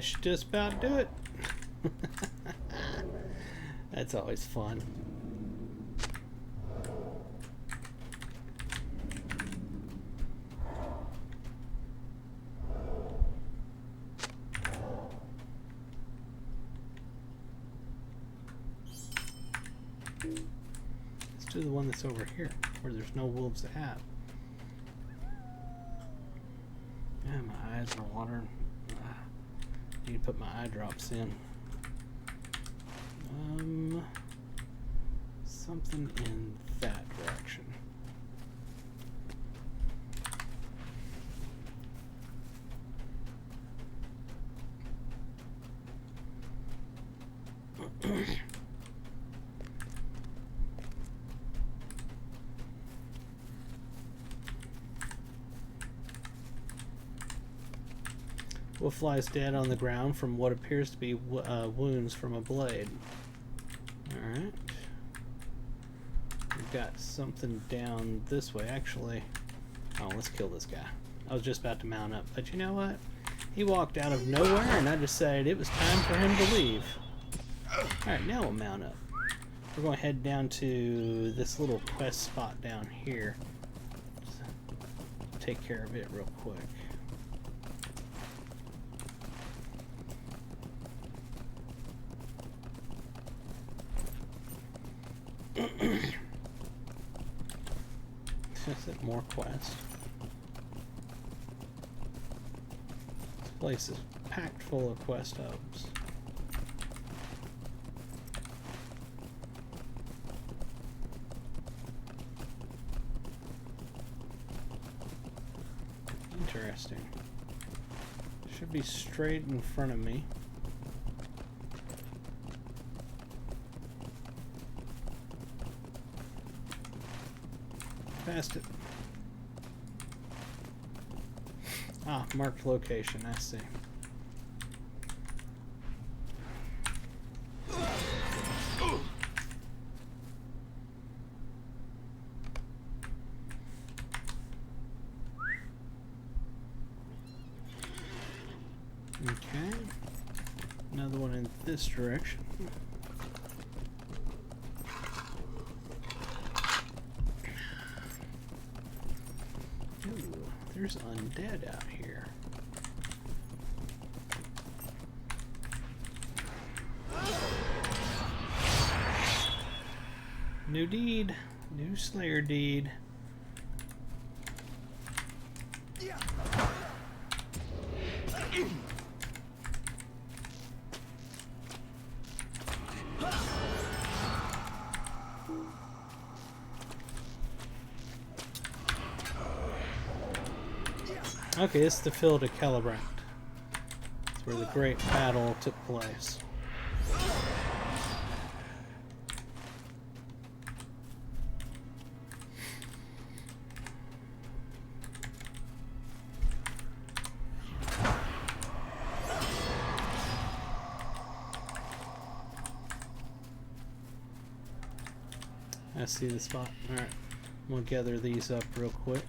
should just about do it. That's always fun. Let's do the one that's over here, where there's no wolves at. Yeah, my eyes are watering. Need to put my eye drops in. Something in that direction. Wolf lies dead on the ground from what appears to be wounds from a blade. Alright. We've got something down this way, actually. Oh, let's kill this guy. I was just about to mount up, but you know what? He walked out of nowhere, and I decided it was time for him to leave. Alright, now we'll mount up. We're going to head down to this little quest spot down here. Just take care of it real quick. Is it more quest? This place is packed full of quest hubs. Interesting. Should be straight in front of me. Past it. Ah, marked location, I see. Okay. Another one in this direction. There's undead out here. New deed. New Slayer deed. Okay, this is the field of Celebrant. It's where the great battle took place. I see the spot. Alright, I'm gonna gather these up real quick.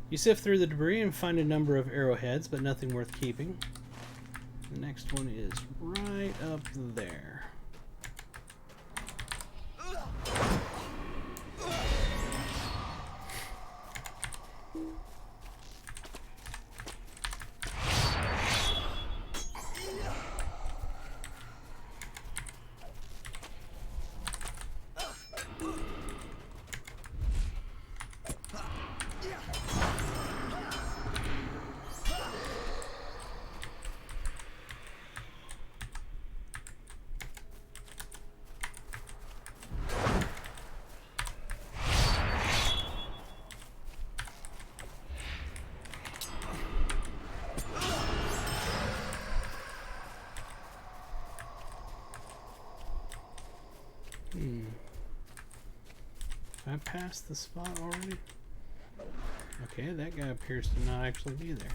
You sift through the debris and find a number of arrowheads, but nothing worth keeping. The next one is right up there. Have I passed the spot already? Okay, that guy appears to not actually be there.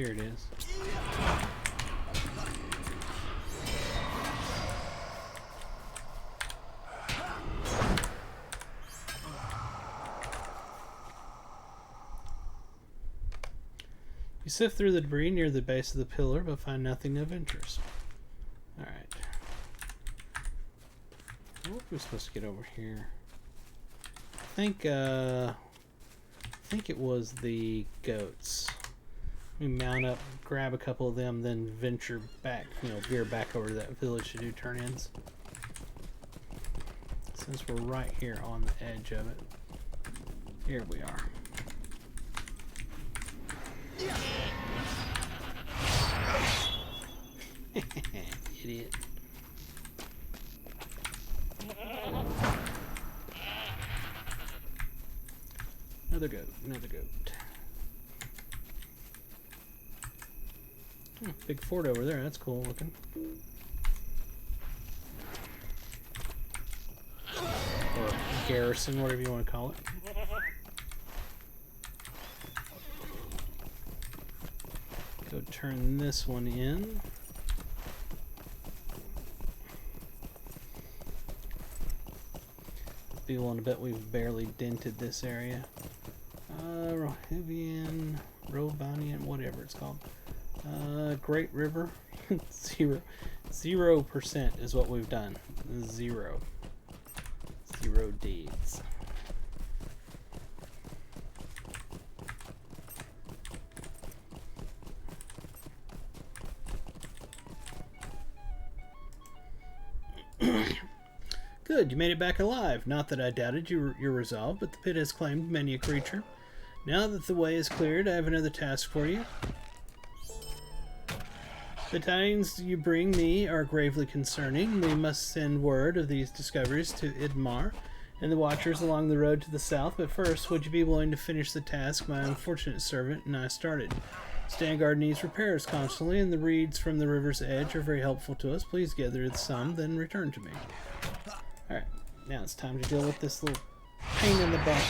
Here it is. You sift through the debris near the base of the pillar, but find nothing of interest. Alright. What are we supposed to get over here? I think it was the goats. We mount up, grab a couple of them, then venture back, veer back over to that village to do turn-ins. Since we're right here on the edge of it. Here we are. Idiot. Another goat, another goat. Big fort over there, that's cool looking. Or garrison, whatever you want to call it. Go turn this one in. Be willing to bet we've barely dented this area. Rohivian, Robanian, whatever it's called. Great River. 0% is what we've done. 0 deeds. Good, you made it back alive. Not that I doubted your resolve, but the pit has claimed many a creature. Now that the way is cleared, I have another task for you. The tidings you bring me are gravely concerning. We must send word of these discoveries to Idmar and the watchers along the road to the south, but first, would you be willing to finish the task my unfortunate servant and I started? Standguard needs repairs constantly, and the reeds from the river's edge are very helpful to us. Please gather some, then return to me. Alright, now it's time to deal with this little pain in the butt.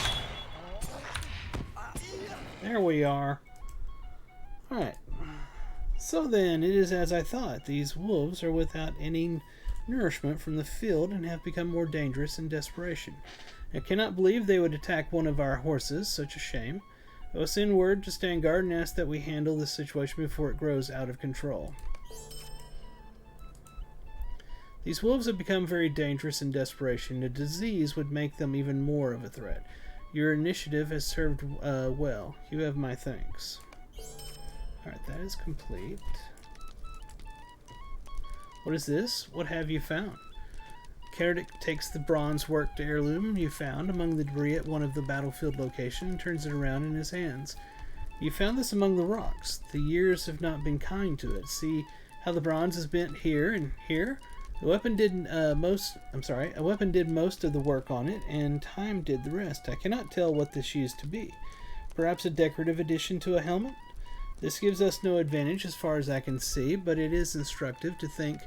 There we are. Alright. So then, it is as I thought. These wolves are without any nourishment from the field and have become more dangerous in desperation. I cannot believe they would attack one of our horses. Such a shame. I will send word to Standguard and ask that we handle this situation before it grows out of control. These wolves have become very dangerous in desperation. A disease would make them even more of a threat. Your initiative has served well. You have my thanks. Alright, that is complete. What is this? What have you found? Kerdic takes the bronze worked heirloom you found among the debris at one of the battlefield locations and turns it around in his hands. You found this among the rocks. The years have not been kind to it. See how the bronze is bent here and here? A weapon did most of the work on it, and time did the rest. I cannot tell what this used to be. Perhaps a decorative addition to a helmet? This gives us no advantage as far as I can see, but it is instructive to think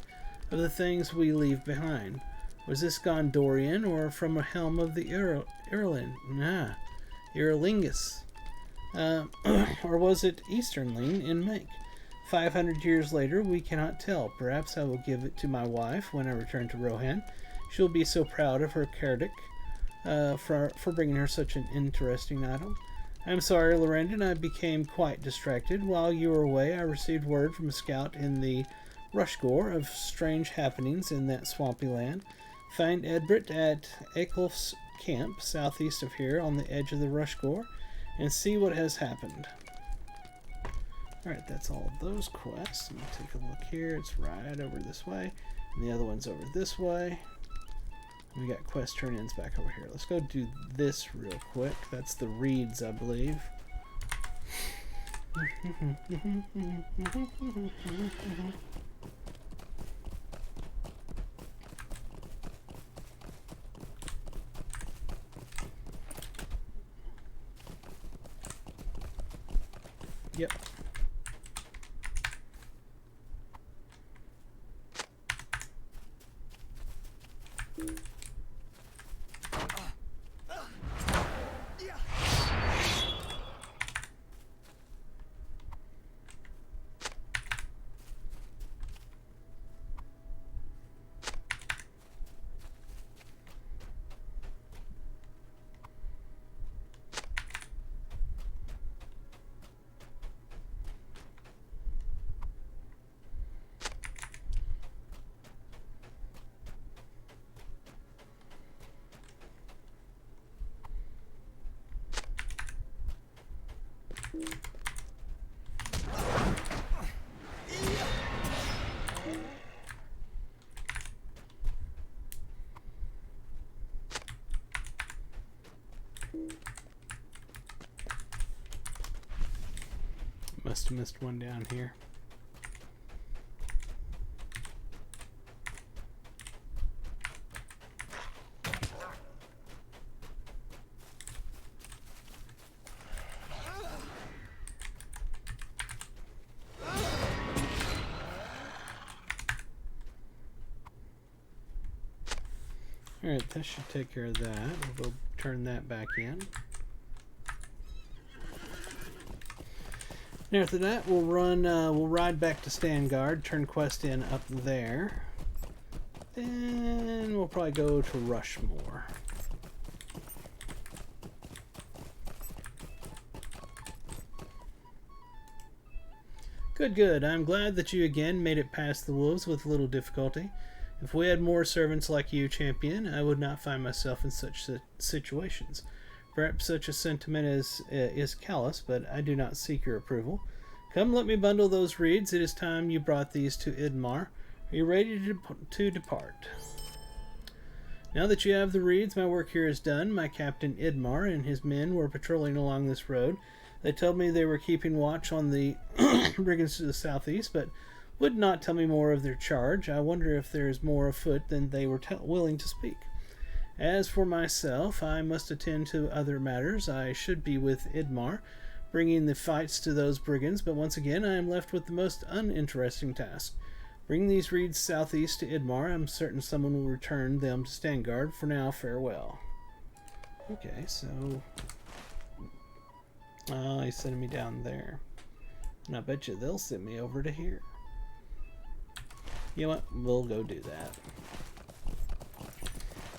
of the things we leave behind. Was this Gondorian, or from a helm of the Erlingus? Or was it Easternling in make? 500 years later, we cannot tell. Perhaps I will give it to my wife when I return to Rohan. She'll be so proud of her Kerdic for bringing her such an interesting item. I'm sorry, Lorrandan, I became quite distracted. While you were away, I received word from a scout in the Rushgore of strange happenings in that swampy land. Find Edbrit at Eklif's camp, southeast of here, on the edge of the Rushgore, and see what has happened. Alright, that's all of those quests. Let me take a look here. It's right over this way. And the other one's over this way. We got quest turn-ins back over here. Let's go do this real quick. That's the reeds, I believe. Yep. Must have missed one down here. Alright, that should take care of that. We'll go turn that back in. And after that, we'll ride back to Standguard, turn quest in up there. Then we'll probably go to Rushmore. Good, good. I'm glad that you again made it past the wolves with little difficulty. If we had more servants like you, champion, I would not find myself in such situations. Perhaps such a sentiment is callous, but I do not seek your approval. Come, let me bundle those reeds. It is time you brought these to Idmar. Are you ready to depart? Now that you have the reeds, my work here is done. My captain Idmar and his men were patrolling along this road. They told me they were keeping watch on the brigands to the southeast, but would not tell me more of their charge. I wonder if there is more afoot than they were willing to speak. As for myself, I must attend to other matters. I should be with Idmar, bringing the fights to those brigands, but once again I am left with the most uninteresting task. Bring these reeds southeast to Idmar. I'm certain someone will return them to Standguard. For now, farewell. Okay, so... oh, he's sending me down there. And I bet you they'll send me over to here. You know what? We'll go do that.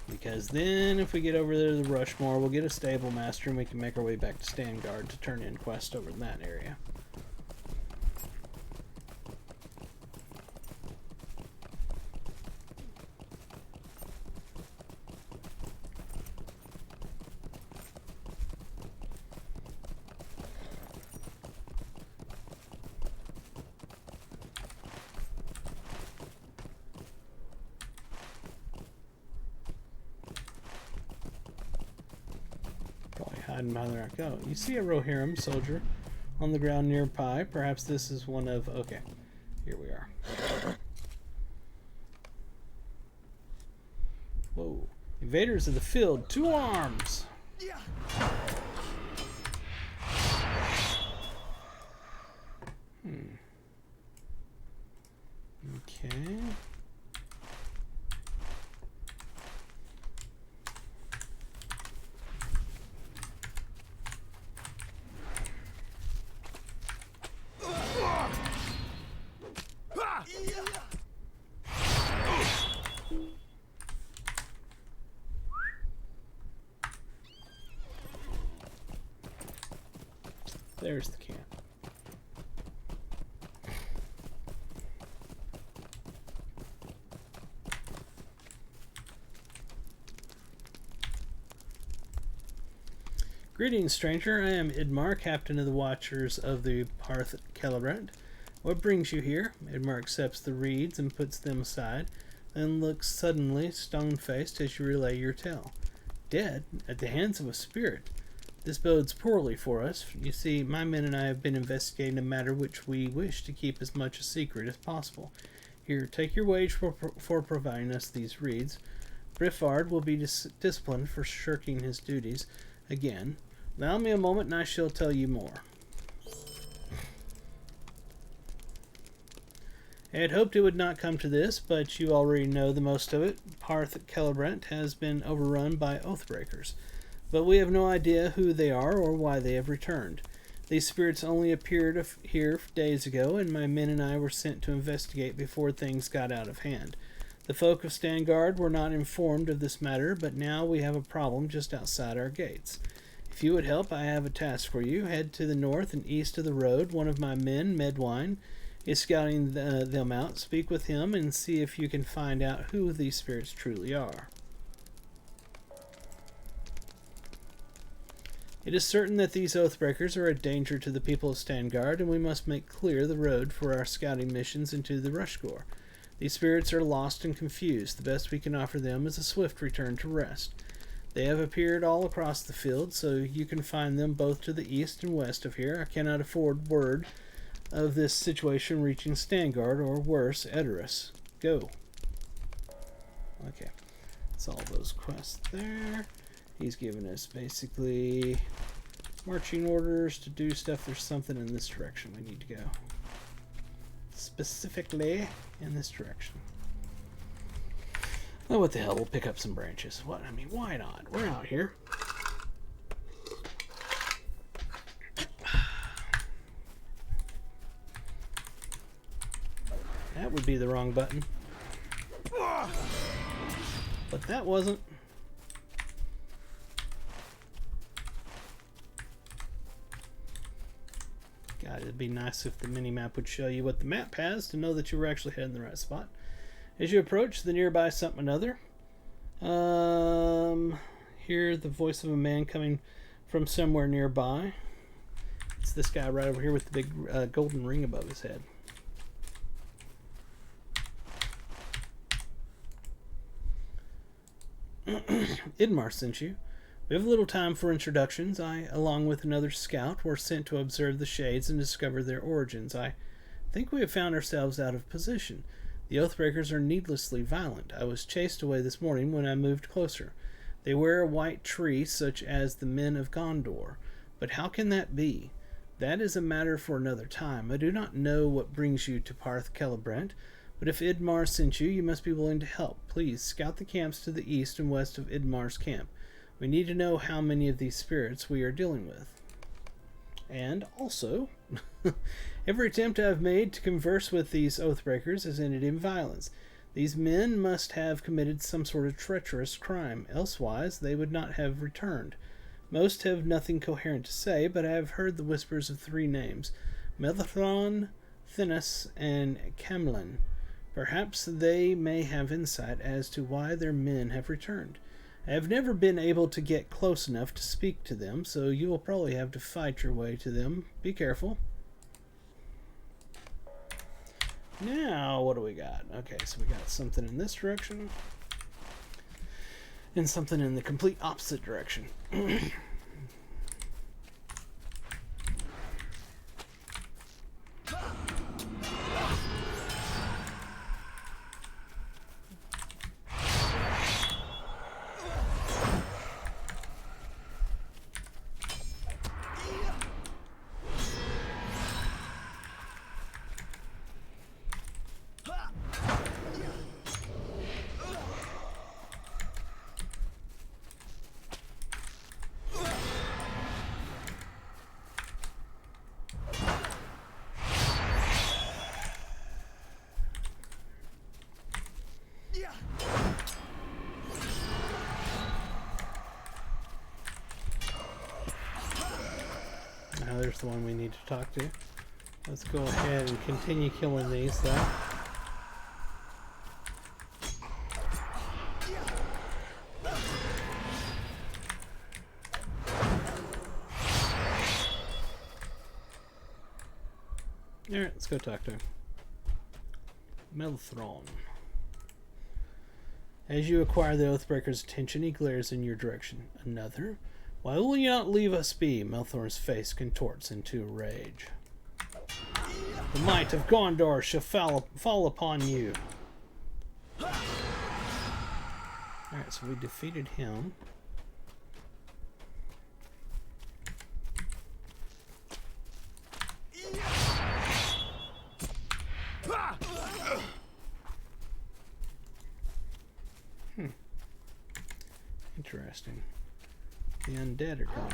Because then if we get over there to the Rushmore, we'll get a stable master and we can make our way back to Standguard to turn in quest over in that area. Hiding by the rock. Oh, you see a Rohirrim soldier on the ground nearby. Perhaps this is one of... okay, here we are. Whoa. Invaders of the field. 2 arms! Okay. There's the camp. Greetings, stranger. I am Idmar, captain of the Watchers of the Hearth Celebrant. What brings you here? Idmar accepts the reeds and puts them aside, then looks suddenly stone-faced as you relay your tale. Dead? At the hands of a spirit? This bodes poorly for us. You see, my men and I have been investigating a matter which we wish to keep as much a secret as possible. Here, take your wage for providing us these reeds. Briffard will be disciplined for shirking his duties again. Allow me a moment and I shall tell you more. I had hoped it would not come to this, but you already know the most of it. Hearth Celebrant has been overrun by Oathbreakers, but we have no idea who they are or why they have returned. These spirits only appeared here days ago, and my men and I were sent to investigate before things got out of hand. The folk of Standguard were not informed of this matter, but now we have a problem just outside our gates. If you would help, I have a task for you. Head to the north and east of the road. One of my men, Medwine, is scouting them out. Speak with him and see if you can find out who these spirits truly are. It is certain that these Oathbreakers are a danger to the people of Stangard, and we must make clear the road for our scouting missions into the Rushgore. These spirits are lost and confused. The best we can offer them is a swift return to rest. They have appeared all across the field, so you can find them both to the east and west of here. I cannot afford word of this situation reaching Stangard, or worse, Edoras. Go. Okay. That's all those quests there. He's given us basically marching orders to do stuff. There's something in this direction we need to go. Specifically in this direction. Oh, what the hell? We'll pick up some branches. What? I mean, why not? We're out here. That would be the wrong button. But that wasn't. God, it'd be nice if the mini-map would show you what the map has to know that you were actually heading the right spot. As you approach the nearby something or other, hear the voice of a man coming from somewhere nearby. It's this guy right over here with the big golden ring above his head. Idmar sent you. We have little time for introductions. I, along with another scout, were sent to observe the shades and discover their origins. I think we have found ourselves out of position. The Oathbreakers are needlessly violent. I was chased away this morning when I moved closer. They wear a white tree, such as the men of Gondor. But how can that be? That is a matter for another time. I do not know what brings you to Parth Celebrant, but if Idmar sent you, you must be willing to help. Please, scout the camps to the east and west of Idmar's camp. We need to know how many of these spirits we are dealing with. And also, every attempt I have made to converse with these Oathbreakers has ended in violence. These men must have committed some sort of treacherous crime, elsewise they would not have returned. Most have nothing coherent to say, but I have heard the whispers of 3 names, Melithron, Thinnes, and Camlin. Perhaps they may have insight as to why their men have returned. I have never been able to get close enough to speak to them, so you will probably have to fight your way to them. Be careful. Now, what do we got? Okay, so we got something in this direction, and something in the complete opposite direction. Now there's the one we need to talk to. Let's go ahead and continue killing these though. Alright, let's go talk to him. Melithron. As you acquire the Oathbreaker's attention, he glares in your direction. Another? Why will you not leave us be? Melthorn's face contorts into rage. The might of Gondor shall fall upon you. Alright, so we defeated him. Interesting. The undead are gone.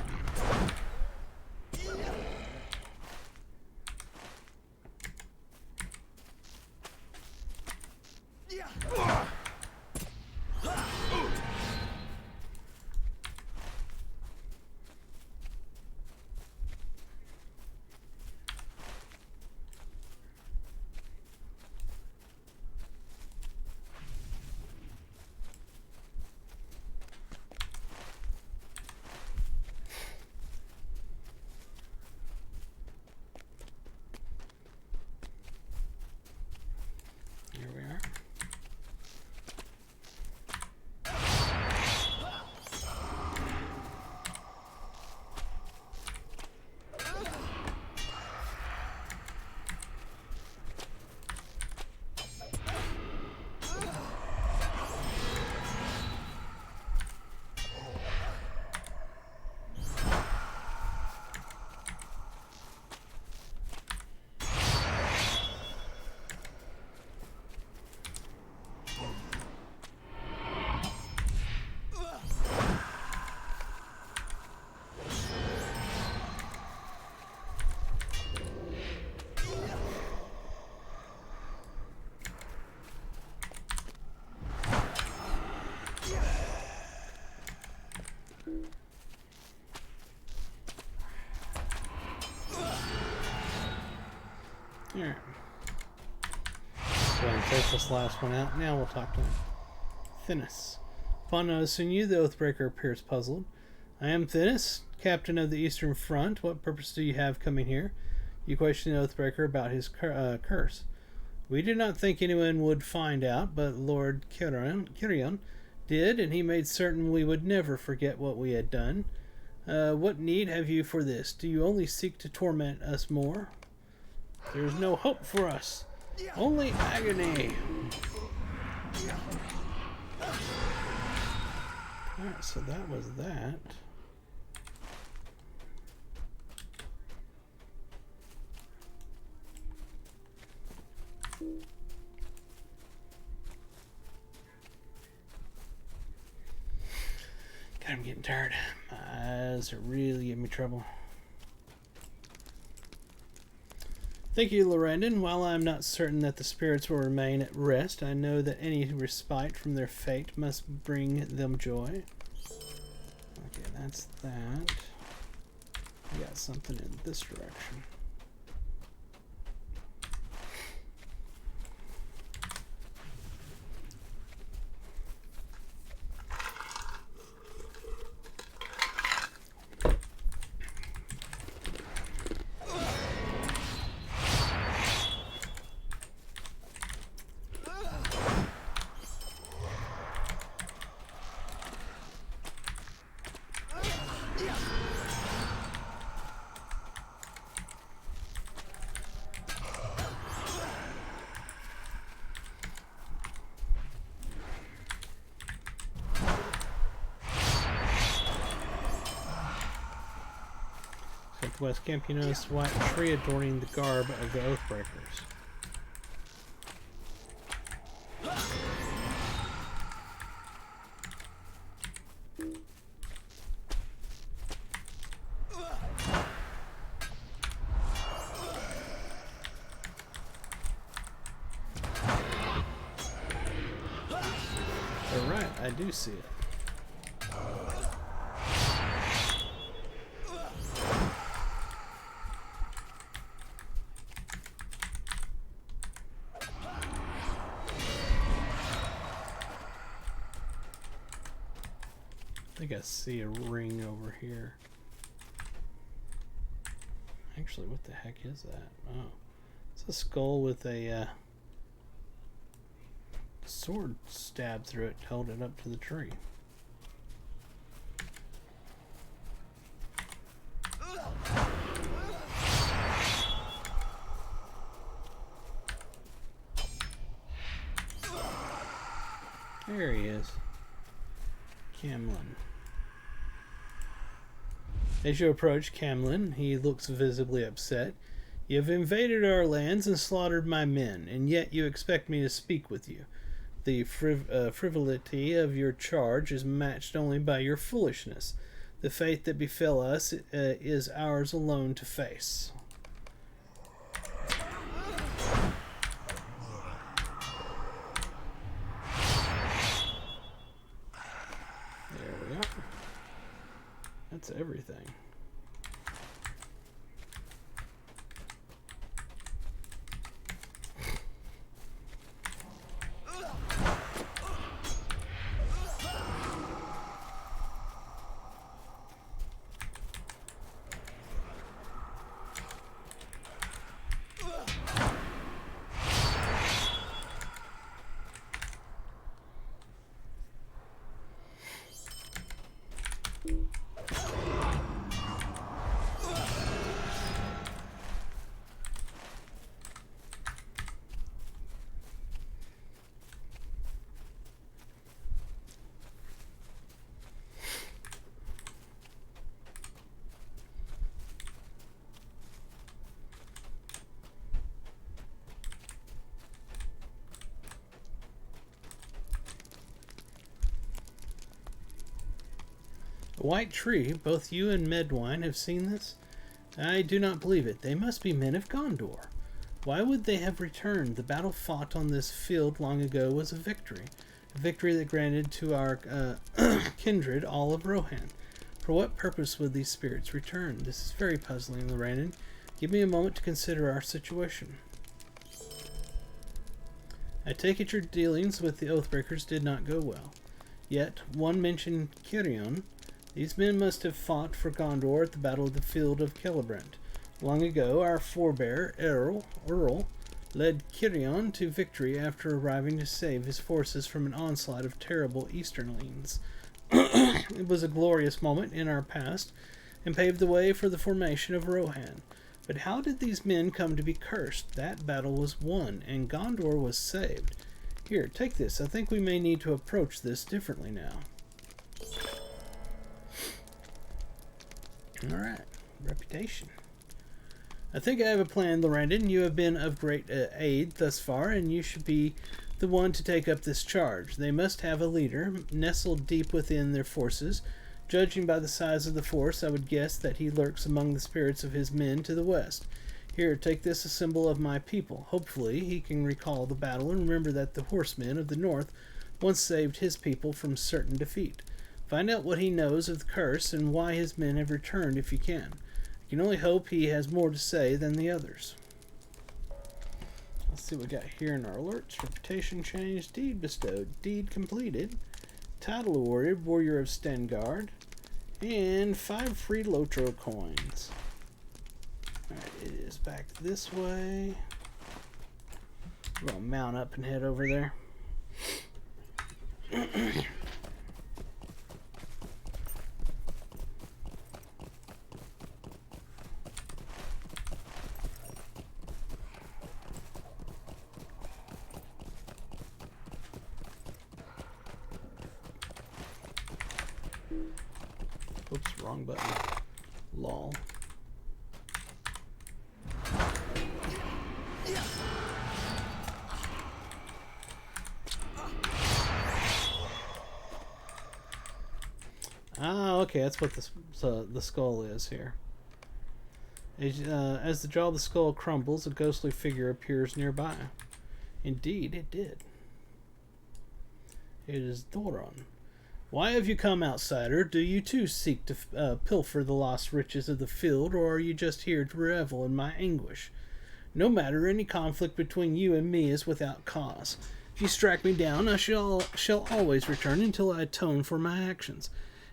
Alright. Go ahead and take this last one out. Now we'll talk to him. Thinis. Upon noticing you, the Oathbreaker appears puzzled. I am Thinis, captain of the Eastern Front. What purpose do you have coming here? You question the Oathbreaker about his curse. We did not think anyone would find out, but Lord Kirion did, and he made certain we would never forget what we had done. What need have you for this? Do you only seek to torment us more? There is no hope for us. Only agony. Alright, so that was that. God, I'm getting tired. My eyes are really giving me trouble. Thank you, Lorrandan. While I am not certain that the spirits will remain at rest, I know that any respite from their fate must bring them joy. Okay, that's that. We got something in this direction. West Camp, you notice a white tree adorning the garb of the Oathbreakers. Alright, I do see it. I think I see a ring over here. Actually, what the heck is that? Oh, it's a skull with a sword stabbed through it, held it up to the tree. There he is. Camlin. As you approach Camlin, he looks visibly upset. You have invaded our lands and slaughtered my men, and yet you expect me to speak with you. The frivolity of your charge is matched only by your foolishness. The fate that befell us is ours alone to face. There we go. That's everything. A white tree. Both you and Medwine have seen this? I do not believe it. They must be men of Gondor. Why would they have returned? The battle fought on this field long ago was a victory that granted to our kindred all of Rohan. For what purpose would these spirits return? This is very puzzling, Lorrandan. Give me a moment to consider our situation. I take it your dealings with the Oathbreakers did not go well. Yet, one mentioned Kirion. These men must have fought for Gondor at the Battle of the Field of Celebrant. Long ago, our forebear, Earl, led Kirion to victory after arriving to save his forces from an onslaught of terrible Easternlings. It was a glorious moment in our past, and paved the way for the formation of Rohan. But how did these men come to be cursed? That battle was won, and Gondor was saved. Here, take this. I think we may need to approach this differently now. Alright, reputation. I think I have a plan, Lorrandan. You have been of great aid thus far, and you should be the one to take up this charge. They must have a leader, nestled deep within their forces. Judging by the size of the force, I would guess that he lurks among the spirits of his men to the west. Here, take this, a symbol of my people. Hopefully, he can recall the battle and remember that the horsemen of the north once saved his people from certain defeat. Find out what he knows of the curse and why his men have returned if you can. I can only hope he has more to say than the others. Let's see what we got here in our alerts. Reputation changed, deed bestowed, deed completed, title awarded, warrior of Stengard, and 5 free Lotro coins. Alright, it is back this way. We're going to mount up and head over there. Oops, wrong button. Lol. Ah, okay, that's what the skull is here. As the jaw of the skull crumbles, a ghostly figure appears nearby. Indeed, it did. It is Lorrandan. Why have you come, outsider? Do you too seek to pilfer the lost riches of the field, or are you just here to revel in my anguish? No matter, any conflict between you and me is without cause. If you strike me down, I shall always return until I atone for my actions.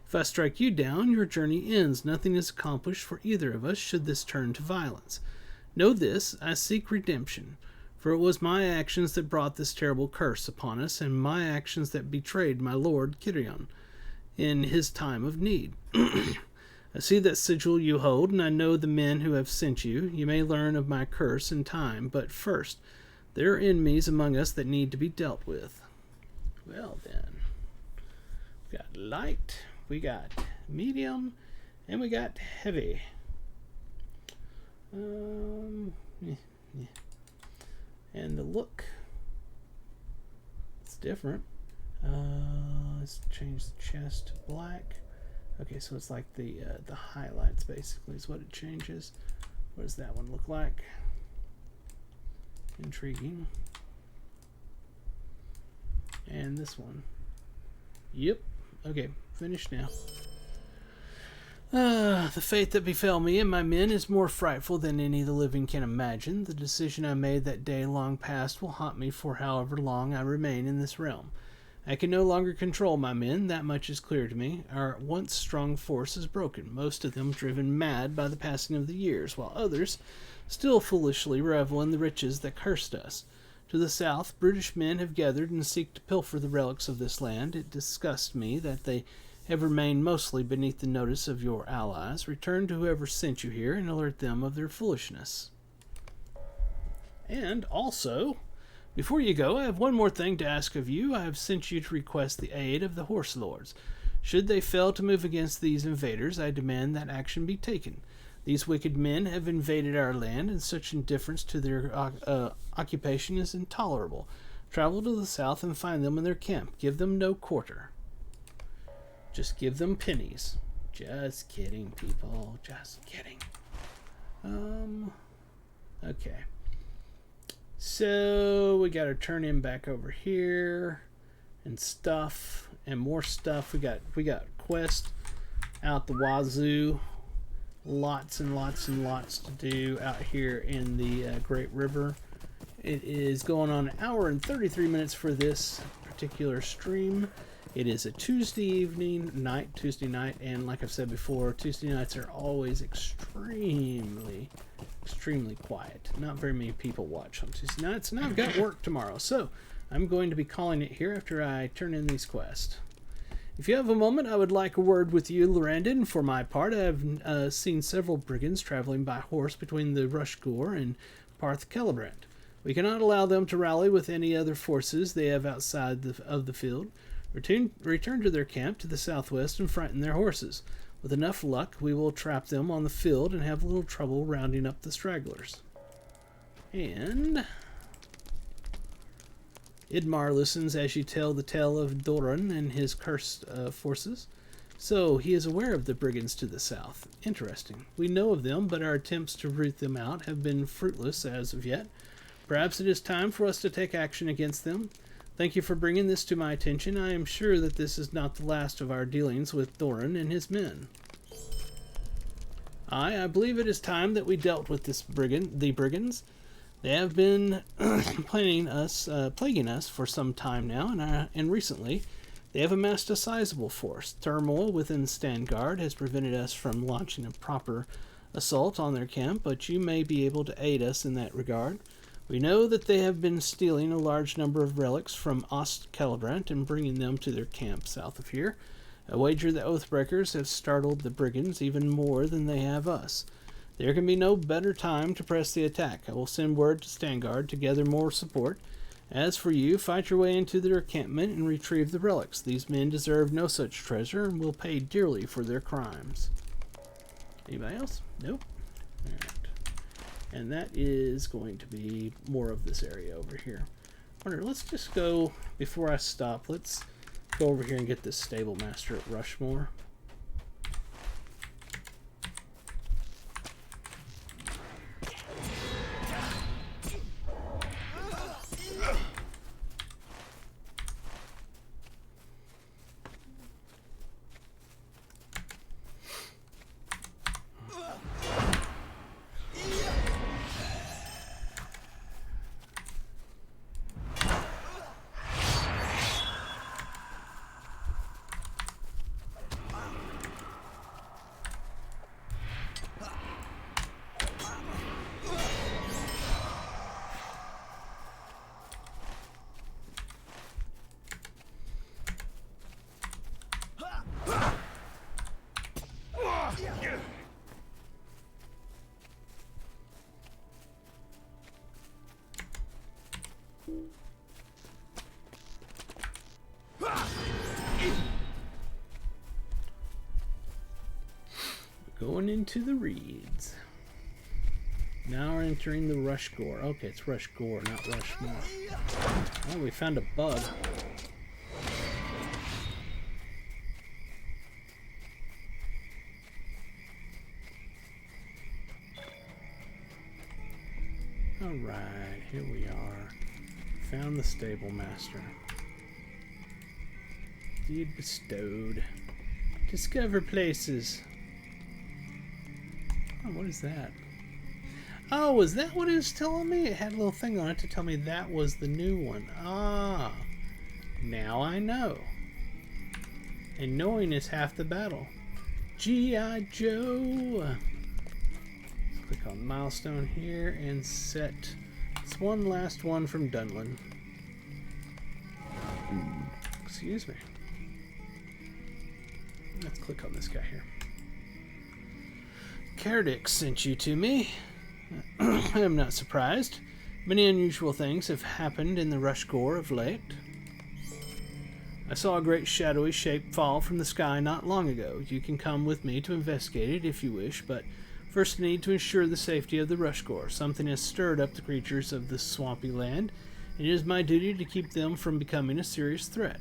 If I strike you down, your journey ends. Nothing is accomplished for either of us should this turn to violence. Know this, I seek redemption, for it was my actions that brought this terrible curse upon us, and my actions that betrayed my lord Kirion in his time of need. I see that sigil you hold, and I know the men who have sent you. You may learn of my curse in time, but first, there are enemies among us that need to be dealt with. Well then, we got light, we got medium, and we got heavy. Yeah. And the look, it's different. Let's change the chest to black. Okay, so it's like the highlights basically is what it changes. What does that one look like? Intriguing. And this one. Yep. Okay, finished now. The fate that befell me and my men is more frightful than any the living can imagine. The decision I made that day long past will haunt me for however long I remain in this realm. I can no longer control my men, that much is clear to me. Our once strong force is broken, most of them driven mad by the passing of the years, while others still foolishly revel in the riches that cursed us. To the south, British men have gathered and seek to pilfer the relics of this land. It disgusts me that they have remained mostly beneath the notice of your allies. Return to whoever sent you here and alert them of their foolishness. And also, before you go, I have one more thing to ask of you. I have sent you to request the aid of the horse lords. Should they fail to move against these invaders, I demand that action be taken. These wicked men have invaded our land, and such indifference to their occupation is intolerable. Travel to the south and find them in their camp. Give them no quarter. Just give them pennies. Just kidding, people. Just kidding. Okay. So we got to turn him back over here and stuff and more stuff. We got quest out the wazoo. Lots and lots and lots to do out here in the Great River. It is going on an hour and 33 minutes for this particular stream. It is a Tuesday Tuesday night, and like I've said before, Tuesday nights are always extremely quiet. Not very many people watch on Tuesday nights, and I've got work tomorrow, so I'm going to be calling it here after I turn in these quests. If you have a moment, I would like a word with you, Lorrandan. For my part, I have seen several brigands traveling by horse between the Rushgore and Parth Celebrant. We cannot allow them to rally with any other forces they have outside of the field. Return to their camp to the southwest and frighten their horses. With enough luck, we will trap them on the field and have little trouble rounding up the stragglers. And Idmar listens as you tell the tale of Doran and his cursed forces. So he is aware of the brigands to the south. Interesting. We know of them, but our attempts to root them out have been fruitless as of yet. Perhaps it is time for us to take action against them. Thank you for bringing this to my attention. I am sure that this is not the last of our dealings with Doran and his men. I believe it is time that we dealt with the brigands. They have been plaguing us for some time now, and recently they have amassed a sizable force. Turmoil within Standguard has prevented us from launching a proper assault on their camp, but you may be able to aid us in that regard. We know that they have been stealing a large number of relics from Ost-Celebrant and bringing them to their camp south of here. I wager the Oathbreakers have startled the brigands even more than they have us. There can be no better time to press the attack. I will send word to Standguard to gather more support. As for you, fight your way into their encampment and retrieve the relics. These men deserve no such treasure and will pay dearly for their crimes. Anybody else? Nope. All right. And that is going to be more of this area over here. Let's just go, before I stop, let's go over here and get this stable master at Rushmore. Going into the reeds. Now we're entering the Rushgore. Okay, it's Rushgore, not Rushmore. Oh, we found a bug. Alright, here we are. Found the stable master. Deed bestowed. Discover places. Oh, what is that? Oh, is that what it was telling me? It had a little thing on it to tell me that was the new one. Ah, now I know. And knowing is half the battle. G.I. Joe. Let's click on milestone here and set this one last one from Dunlin. Excuse me. Let's click on this guy here. Cardick sent you to me. I am not surprised. Many unusual things have happened in the Rushgore of late. I saw a great shadowy shape fall from the sky not long ago. You can come with me to investigate it if you wish, but first need to ensure the safety of the Rushgore. Something has stirred up the creatures of this swampy land, and it is my duty to keep them from becoming a serious threat.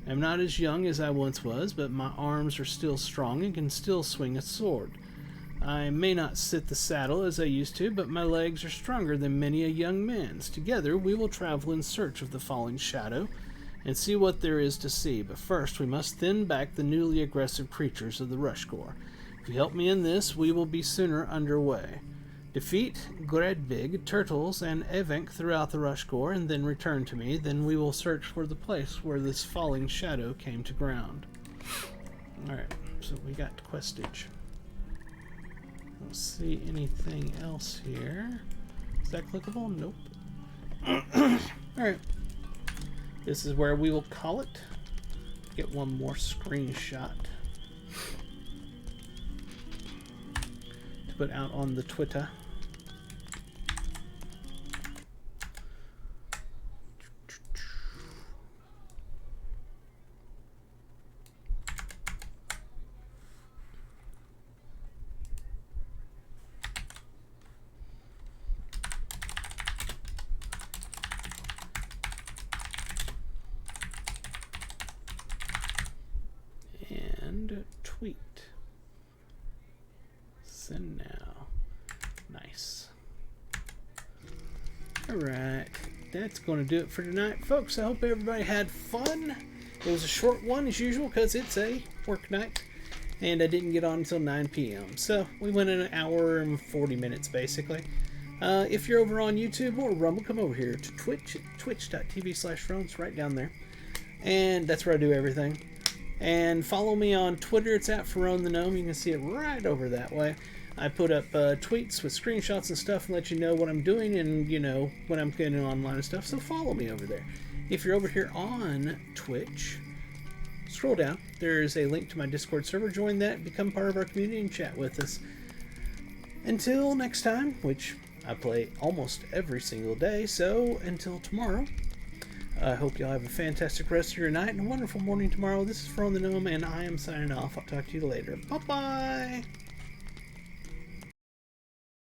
I am not as young as I once was, but my arms are still strong and can still swing a sword. I may not sit the saddle as I used to, but my legs are stronger than many a young man's. Together we will travel in search of the falling shadow and see what there is to see, but first we must thin back the newly aggressive creatures of the Rushgore. If you help me in this, we will be sooner underway. Defeat Gredbig, Turtles, and Evenk throughout the Rushgore, and then return to me. Then we will search for the place where this falling shadow came to ground. Alright, so we got questage. Don't see anything else here. Is that clickable? Nope. Alright. This is where we will call it. Get one more screenshot to put out on the Twitter. And tweet. Send now. Nice. Alright, that's going to do it for tonight, folks. I hope everybody had fun. It was a short one as usual because it's a work night, and I didn't get on until 9 p.m. So we went in an hour and 40 minutes basically. If you're over on YouTube or Rumble, come over here to Twitch at twitch.tv/Rones, right down there. And that's where I do everything. And follow me on Twitter. It's at Ferone the Gnome. You can see it right over that way. I put up tweets with screenshots and stuff and let you know what I'm doing and, you know, when I'm getting online and stuff. So follow me over there. If you're over here on Twitch, scroll down. There's a link to my Discord server. Join that, become part of our community, and chat with us. Until next time, which I play almost every single day. So until tomorrow, I hope y'all have a fantastic rest of your night and a wonderful morning tomorrow. This is Ferone the Gnome, and I am signing off. I'll talk to you later. Bye-bye!